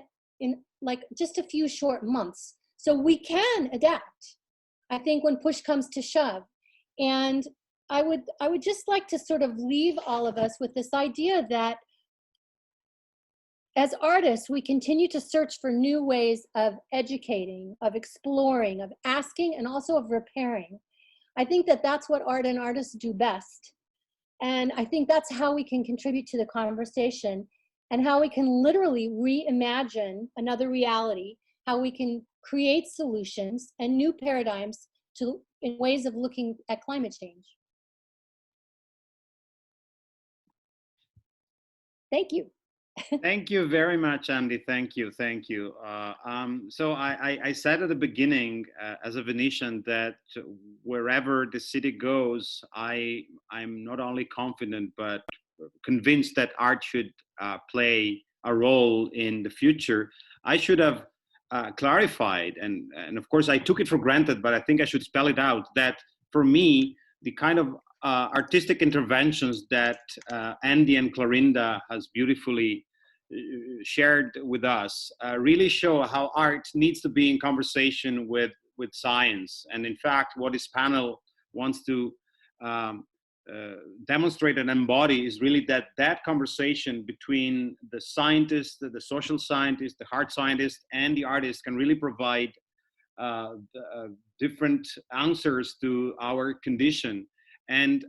S6: like just a few short months. So we can adapt, I think, when push comes to shove. And I would just like to sort of leave all of us with this idea that as artists, we continue to search for new ways of educating, of exploring, of asking, and also of repairing. I think that that's what art and artists do best. And I think that's how we can contribute to the conversation and how we can literally reimagine another reality, how we can create solutions and new paradigms in ways of looking at climate change. Thank you.
S2: Thank you very much, Andy. Thank you. Thank you. So I said at the beginning, as a Venetian, that wherever the city goes, I'm not only confident, but convinced that art should play a role in the future. I should have clarified, and of course I took it for granted, but I think I should spell it out, that for me, the kind of artistic interventions that Andy and Clarinda has beautifully shared with us really show how art needs to be in conversation with science. And in fact, what this panel wants to demonstrate and embody is really that conversation between the scientist, the social scientist, the hard scientist, and the artist can really provide different answers to our condition. And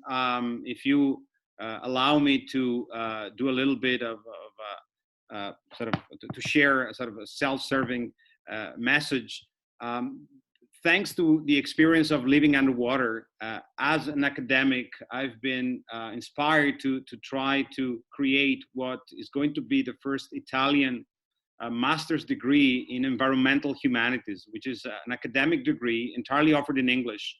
S2: if you allow me to do a little bit of sort of to share a sort of a self-serving message, thanks to the experience of living underwater as an academic, I've been inspired to try to create what is going to be the first Italian master's degree in environmental humanities, which is an academic degree entirely offered in English,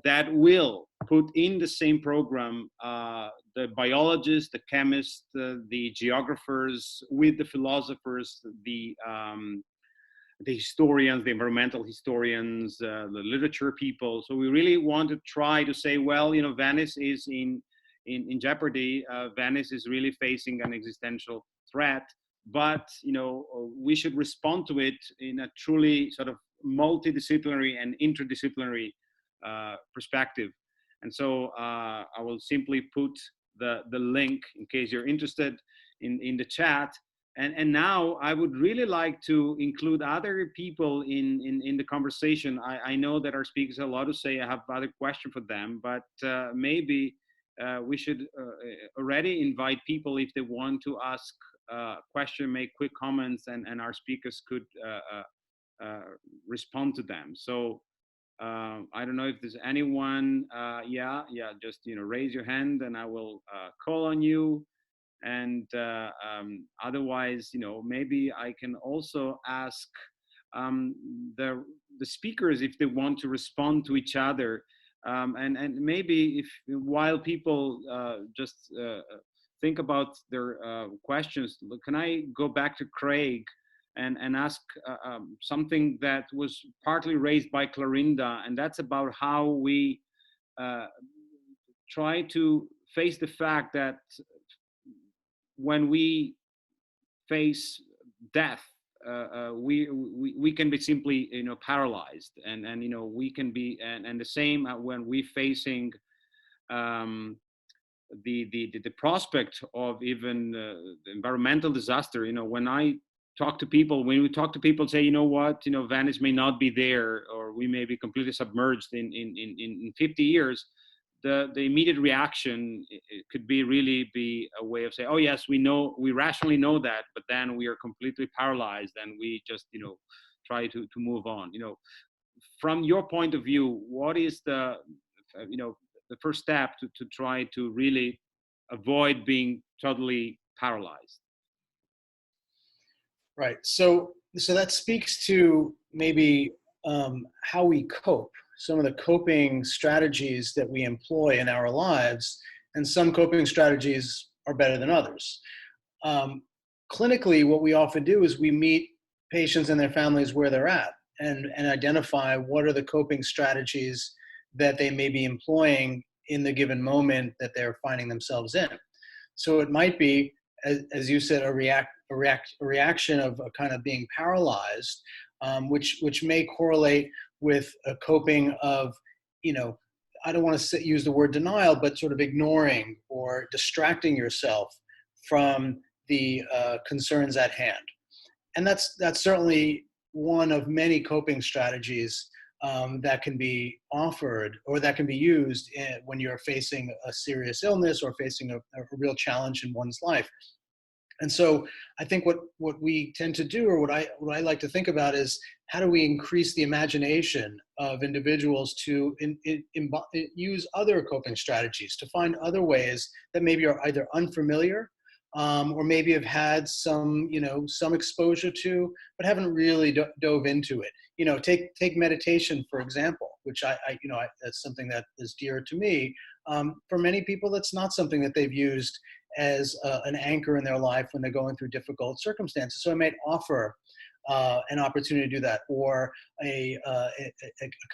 S2: that will put in the same program the biologists, the chemists, the geographers, with the philosophers, the historians, the environmental historians, the literature people. So we really want to try to say, well, you know, Venice is in jeopardy. Venice is really facing an existential threat, but you know, we should respond to it in a truly sort of multidisciplinary and interdisciplinary perspective. And so I will simply put the link in case you're interested in the chat. And now I would really like to include other people in the conversation. I know that our speakers have a lot to say. I have other questions for them, but maybe we should already invite people if they want to ask a question, make quick comments, and our speakers could respond to them. So I don't know if there's anyone. Yeah, just raise your hand and I will call on you. And otherwise, maybe I can also ask the speakers if they want to respond to each other, and maybe if while people just think about their questions, can I go back to Craig and ask something that was partly raised by Clarinda, and that's about how we try to face the fact that when we face death, we can be simply paralyzed, and we can be, and the same when we facing the prospect of even the environmental disaster. When we talk to people, say, Venice may not be there, or we may be completely submerged in 50 years. The immediate reaction, it could really be a way of saying, oh yes, we rationally know that, but then we are completely paralyzed and we just try to move on. From your point of view, what is the first step to try to really avoid being totally paralyzed?
S3: Right. So that speaks to maybe how we cope, some of the coping strategies that we employ in our lives, and some coping strategies are better than others. Clinically, what we often do is we meet patients and their families where they're at and identify what are the coping strategies that they may be employing in the given moment that they're finding themselves in. So it might be, as you said, a reaction of a kind of being paralyzed, which may correlate with a coping of, I don't want to use the word denial, but sort of ignoring or distracting yourself from the concerns at hand. And that's certainly one of many coping strategies that can be offered or that can be used when you're facing a serious illness or facing a real challenge in one's life. And so I think what we tend to do, or what I like to think about, is how do we increase the imagination of individuals to use other coping strategies, to find other ways that maybe are either unfamiliar or maybe have had some exposure to, but haven't really dove into it. Take meditation, for example, which that's something that is dear to me. For many people, that's not something that they've used as an anchor in their life when they're going through difficult circumstances. So I might offer an opportunity to do that, or a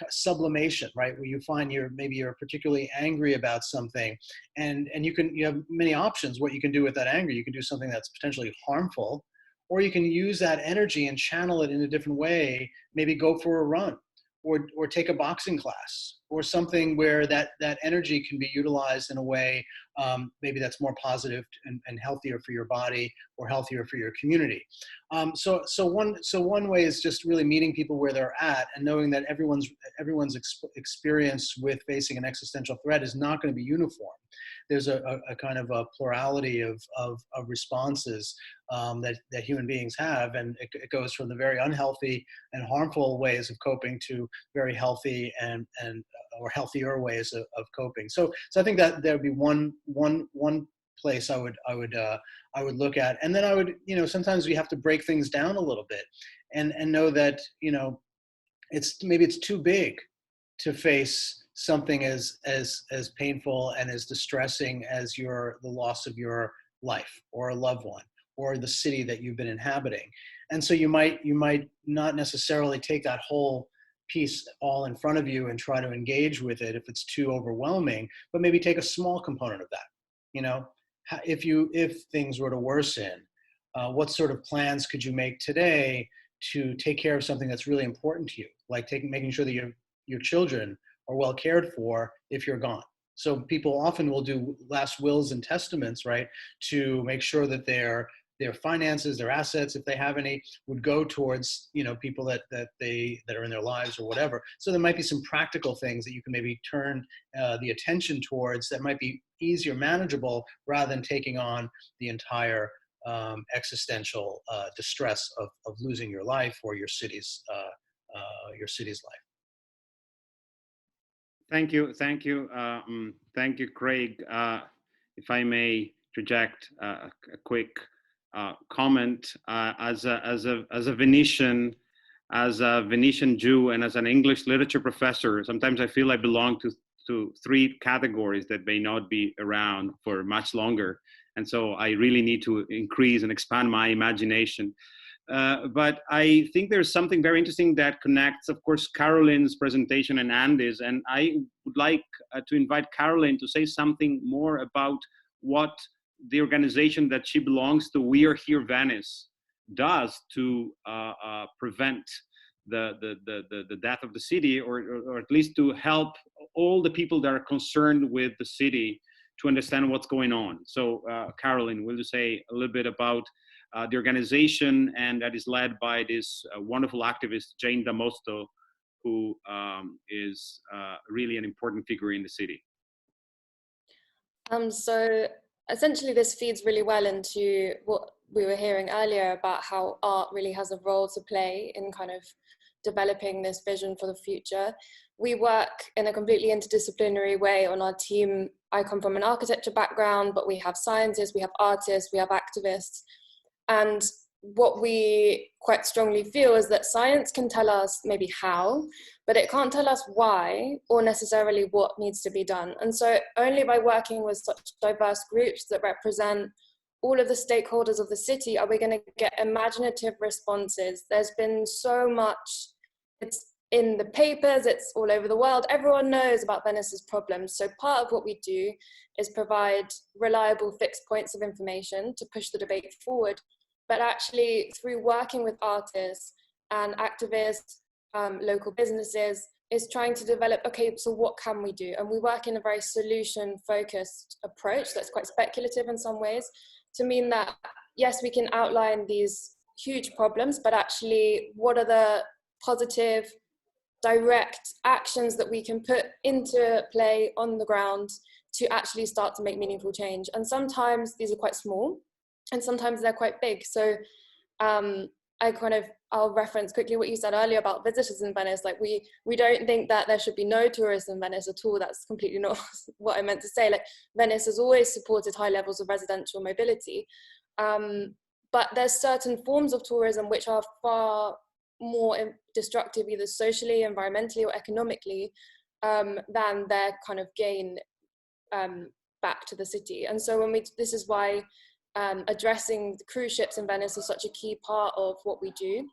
S3: sublimation, right? Where you find you're particularly angry about something, and you have many options what you can do with that anger. You can do something that's potentially harmful, or you can use that energy and channel it in a different way. Maybe go for a run, or take a boxing class, or something where that energy can be utilized in a way maybe that's more positive and healthier for your body, or healthier for your community. So one way is just really meeting people where they're at, and knowing that everyone's experience with facing an existential threat is not going to be uniform. There's a kind of a plurality of responses that human beings have, and it goes from the very unhealthy and harmful ways of coping to very healthy and or healthier ways of coping. So I think that there would be one place I would look at, and then I would, sometimes we have to break things down a little bit, and know that it's too big to face something as painful and as distressing as the loss of your life, or a loved one, or the city that you've been inhabiting. And so you might not necessarily take that whole piece all in front of you and try to engage with it if it's too overwhelming, but maybe take a small component of that. If things were to worsen, what sort of plans could you make today to take care of something that's really important to you, like making sure that your children are well cared for if you're gone. So people often will do last wills and testaments, right, to make sure that their finances, their assets, if they have any, would go towards people that are in their lives or whatever. So there might be some practical things that you can maybe turn the attention towards that might be easier, manageable, rather than taking on the entire existential distress of losing your life or your city's life.
S2: Thank you, Craig. If I may interject a quick comment, as a Venetian, Jew, and as an English literature professor, sometimes I feel I belong to three categories that may not be around for much longer, and so I really need to increase and expand my imagination. But I think there's something very interesting that connects, of course, Carolyn's presentation and Andy's, and I would like to invite Carolyn to say something more about what the organization that she belongs to, We Are Here Venice, does to prevent the death of the city, or at least to help all the people that are concerned with the city to understand what's going on. So Carolyn, will you say a little bit about the organization, and that is led by this wonderful activist, Jane Damosto, who is really an important figure in the city.
S4: So essentially this feeds really well into what we were hearing earlier about how art really has a role to play in kind of developing this vision for the future. We work in a completely interdisciplinary way on our team. I come from an architecture background, but we have scientists, we have artists, we have activists. And what we quite strongly feel is that science can tell us maybe how, but it can't tell us why or necessarily what needs to be done. And so only by working with such diverse groups that represent all of the stakeholders of the city are we going to get imaginative responses. There's been so much, it's in the papers, it's all over the world. Everyone knows about Venice's problems. So part of what we do is provide reliable fixed points of information to push the debate forward. But actually through working with artists and activists, local businesses, is trying to develop, okay, so what can we do? And we work in a very solution-focused approach that's quite speculative in some ways, to mean that yes, we can outline these huge problems, but actually what are the positive, direct actions that we can put into play on the ground to actually start to make meaningful change? And sometimes these are quite small and sometimes they're quite big. So I'll reference quickly what you said earlier about visitors in Venice. Like we don't think that there should be no tourists in Venice at all. That's completely not what I meant to say. Like Venice has always supported high levels of residential mobility. But there's certain forms of tourism which are far more destructive, either socially, environmentally, or economically, than their kind of gain back to the city. And so this is why addressing the cruise ships in Venice is such a key part of what we do,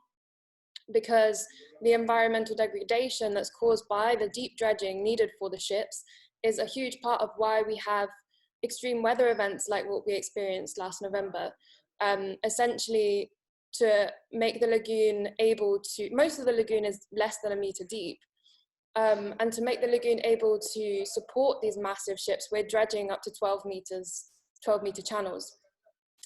S4: because the environmental degradation that's caused by the deep dredging needed for the ships is a huge part of why we have extreme weather events like what we experienced last November. Essentially, to make the lagoon able to, most of the lagoon is less than a meter deep, and to make the lagoon able to support these massive ships, we're dredging up to 12 meter channels.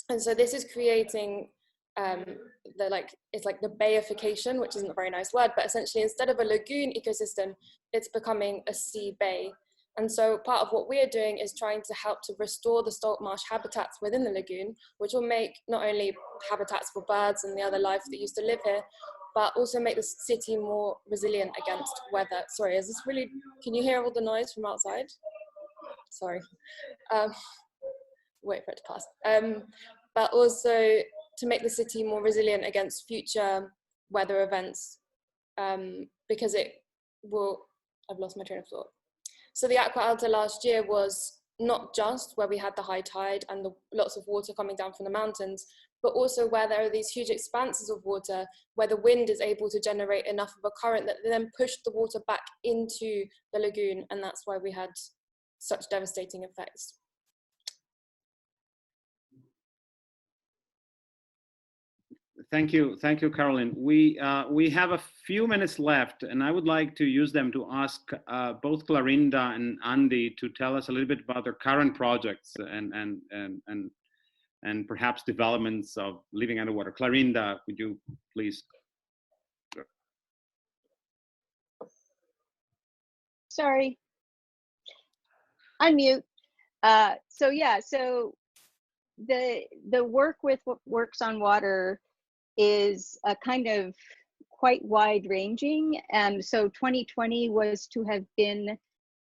S4: And so this is creating it's like the bayification, which isn't a very nice word, but essentially instead of a lagoon ecosystem, it's becoming a sea bay. And so part of what we're doing is trying to help to restore the salt marsh habitats within the lagoon, which will make not only habitats for birds and the other life that used to live here, but also make the city more resilient against weather. Sorry, is this really, can you hear all the noise from outside? Sorry. Wait for it to pass. But also to make the city more resilient against future weather events, because it will, I've lost my train of thought. So the Acqua Alta last year was not just where we had the high tide and lots of water coming down from the mountains, but also where there are these huge expanses of water where the wind is able to generate enough of a current that then pushed the water back into the lagoon, and that's why we had such devastating effects.
S2: Thank you, Caroline. We have a few minutes left, and I would like to use them to ask both Clarinda and Andy to tell us a little bit about their current projects and perhaps developments of living underwater. Clarinda, would you please?
S5: Sorry, unmute. So yeah, so the work with what works on water is a kind of quite wide ranging. And so 2020 was to have been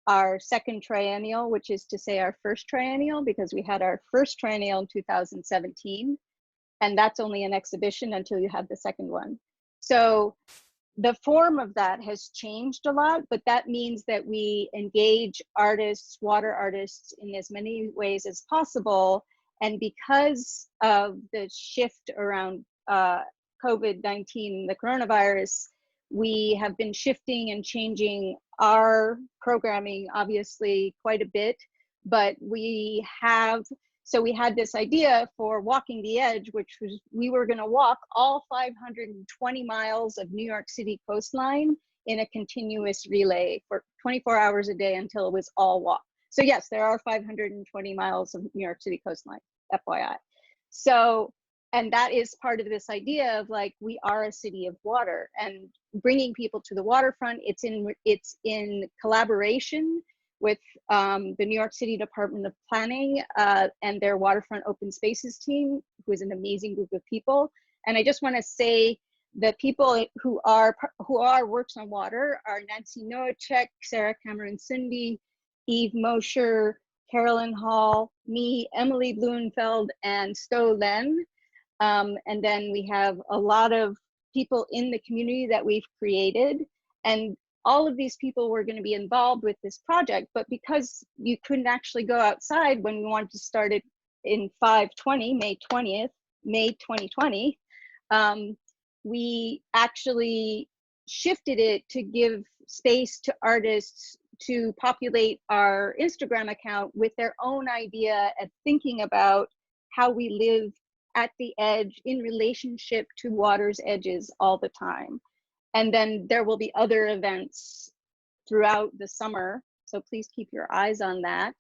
S5: our second triennial, which is to say our first triennial, because we had our first triennial in 2017, and that's only an exhibition until you have the second one. So the form of that has changed a lot, but that means that we engage artists, water artists, in as many ways as possible. And because of the shift around COVID-19, the coronavirus, we have been shifting and changing our programming, obviously, quite a bit. But we had this idea for Walking the Edge, which was we were going to walk all 520 miles of New York City coastline in a continuous relay for 24 hours a day until it was all walk. So yes, there are 520 miles of New York City coastline, FYI. So, and that is part of this idea of like, we are a city of water, and bringing people to the waterfront. It's in collaboration with the New York City Department of Planning and their waterfront open spaces team, who is an amazing group of people. And I just want to say the people who are Works on Water are Nancy Noachek, Sarah Cameron Cindy, Eve Mosher, Carolyn Hall, me, Emily Blumenfeld, and Stowe Len. And then we have a lot of people in the community that we've created. And all of these people were going to be involved with this project, but because you couldn't actually go outside when we wanted to start it in May 2020, we actually shifted it to give space to artists to populate our Instagram account with their own idea and thinking about how we live at the edge in relationship to water's edges all the time. And then there will be other events throughout the summer, so please keep your eyes on that.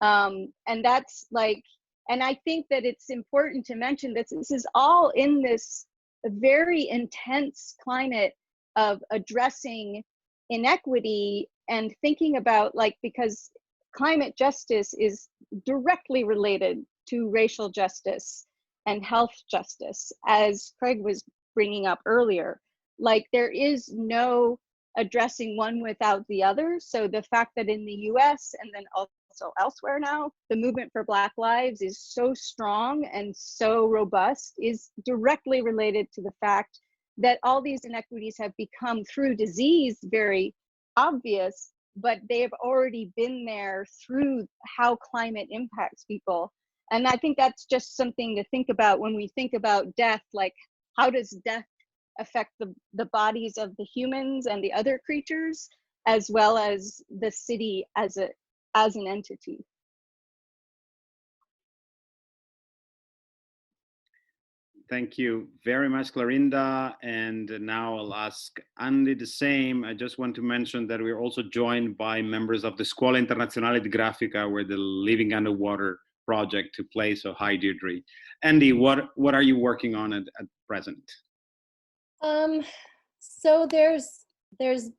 S5: And that's like, And I think that it's important to mention that this is all in this very intense climate of addressing inequity and thinking about, like, because climate justice is directly related to racial justice and health justice, as Craig was bringing up earlier. Like, there is no addressing one without the other. So the fact that in the US and then also elsewhere now, the movement for Black lives is so strong and so robust is directly related to the fact that all these inequities have become, through disease, very obvious, but they have already been there through how climate impacts people. And I think that's just something to think about when we think about death. Like, how does death affect the bodies of the humans and the other creatures, as well as the city as an entity?
S2: Thank you very much, Clarinda. And now I'll ask Andy the same. I just want to mention that we're also joined by members of the Scuola Internazionale di Grafica, where the Living Underwater project took place. So hi, Deirdre. Andy, what are you working on at present?
S6: So there's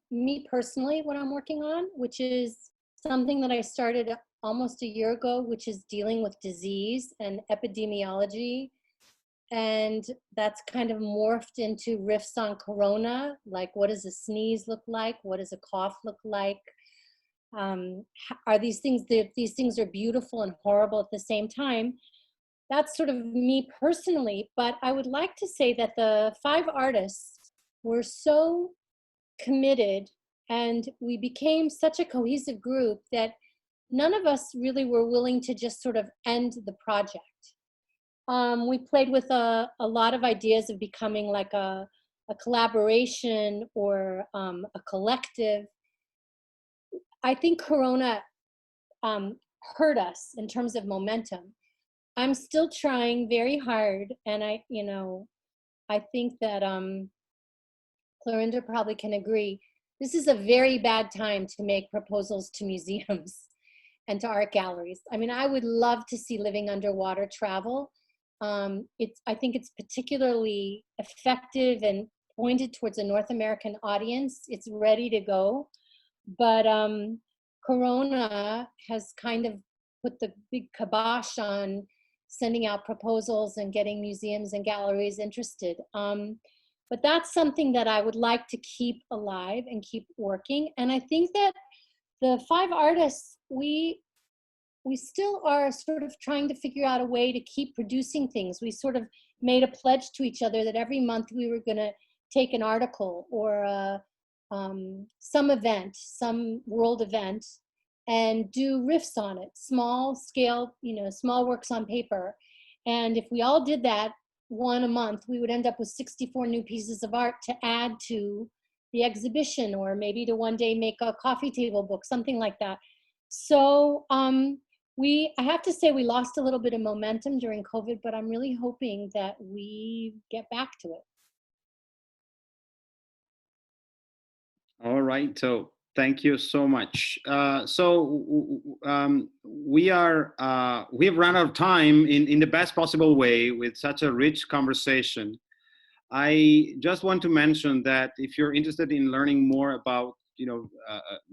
S6: me personally, what I'm working on, which is something that I started almost a year ago, which is dealing with disease and epidemiology. And that's kind of morphed into riffs on Corona, like, what does a sneeze look like? What does a cough look like? Are these things are beautiful and horrible at the same time? That's sort of me personally, but I would like to say that the 5 artists were so committed and we became such a cohesive group that none of us really were willing to just sort of end the project. We played with a lot of ideas of becoming like a collaboration or a collective. I think Corona hurt us in terms of momentum. I'm still trying very hard, and I think that Clarinda probably can agree. This is a very bad time to make proposals to museums and to art galleries. I mean, I would love to see living underwater travel. I think it's particularly effective and pointed towards a North American audience. It's ready to go, but Corona has kind of put the big kibosh on sending out proposals and getting museums and galleries interested. But that's something that I would like to keep alive and keep working. And I think that the 5 artists, we still are sort of trying to figure out a way to keep producing things. We sort of made a pledge to each other that every month we were going to take an article or some event, some world event, and do riffs on it, small scale, small works on paper. And if we all did that one a month, we would end up with 64 new pieces of art to add to the exhibition, or maybe to one day make a coffee table book, something like that. So I have to say we lost a little bit of momentum during COVID, but I'm really hoping that we get back to it.
S2: All right, so thank you so much. We have run out of time in the best possible way with such a rich conversation. I just want to mention that if you're interested in learning more about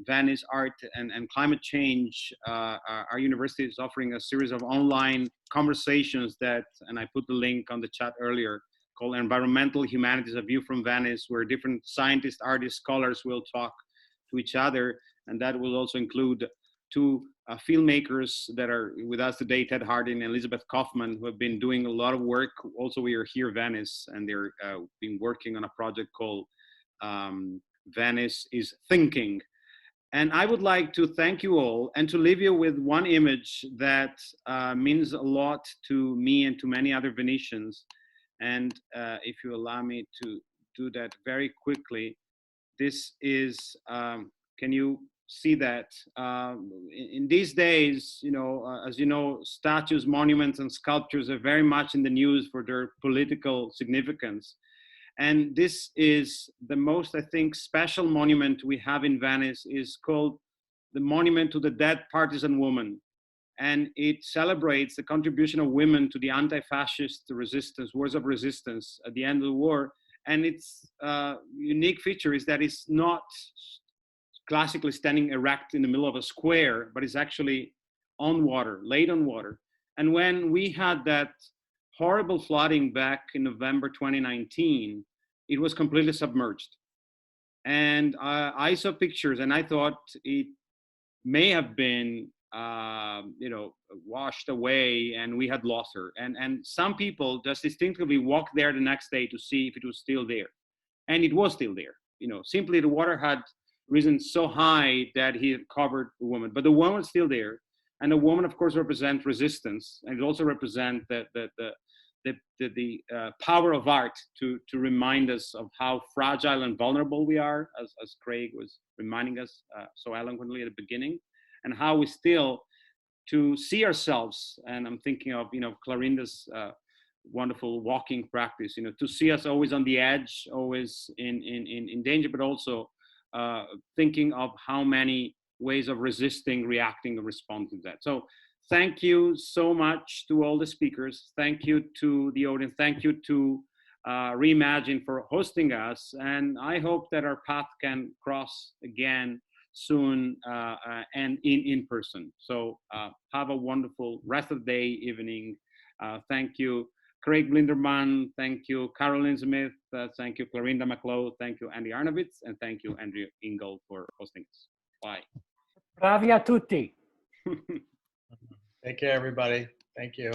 S2: Venice art and climate change, our university is offering a series of online conversations and I put the link on the chat earlier, called Environmental Humanities, A View from Venice, where different scientists, artists, scholars will talk to each other. And that will also include 2 filmmakers that are with us today, Ted Harding and Elizabeth Kaufman, who have been doing a lot of work. Also, we are here, Venice, and they're been working on a project called Venice is Thinking. And I would like to thank you all and to leave you with one image that means a lot to me and to many other Venetians. And if you allow me to do that very quickly, this is, can you see that? In these days, as you know, statues, monuments, and sculptures are very much in the news for their political significance. And this is the most, I think, special monument we have in Venice, is called the Monument to the Dead Partisan Woman. and it celebrates the contribution of women to the anti-fascist resistance, wars of resistance at the end of the war. And its unique feature is that it's not classically standing erect in the middle of a square, but it's actually on water, laid on water. And when we had that horrible flooding back in November 2019, it was completely submerged. And I saw pictures and I thought it may have been, washed away and we had lost her. And some people just instinctively walked there the next day to see if it was still there. And it was still there. Simply the water had risen so high that he had covered the woman, but the woman was still there. And the woman, of course, represents resistance, and it also represents the power of art to remind us of how fragile and vulnerable we are, as Craig was reminding us so eloquently at the beginning, and how we still to see ourselves. And I'm thinking of Clarinda's wonderful walking practice. To see us always on the edge, always in danger, but also thinking of how many ways of resisting, reacting, and responding to that. So thank you so much to all the speakers. Thank you to the audience. Thank you to Reimagine for hosting us. And I hope that our path can cross again soon and in person. So have a wonderful rest of the day, evening. Thank you, Craig Blinderman. Thank you, Caroline Smith. Thank you, Clarinda McLeod. Thank you, Andy Arnovitz. And thank you, Andrew Ingle, for hosting us. Bye.
S1: Bravi a tutti.
S3: Take care, everybody. Thank you.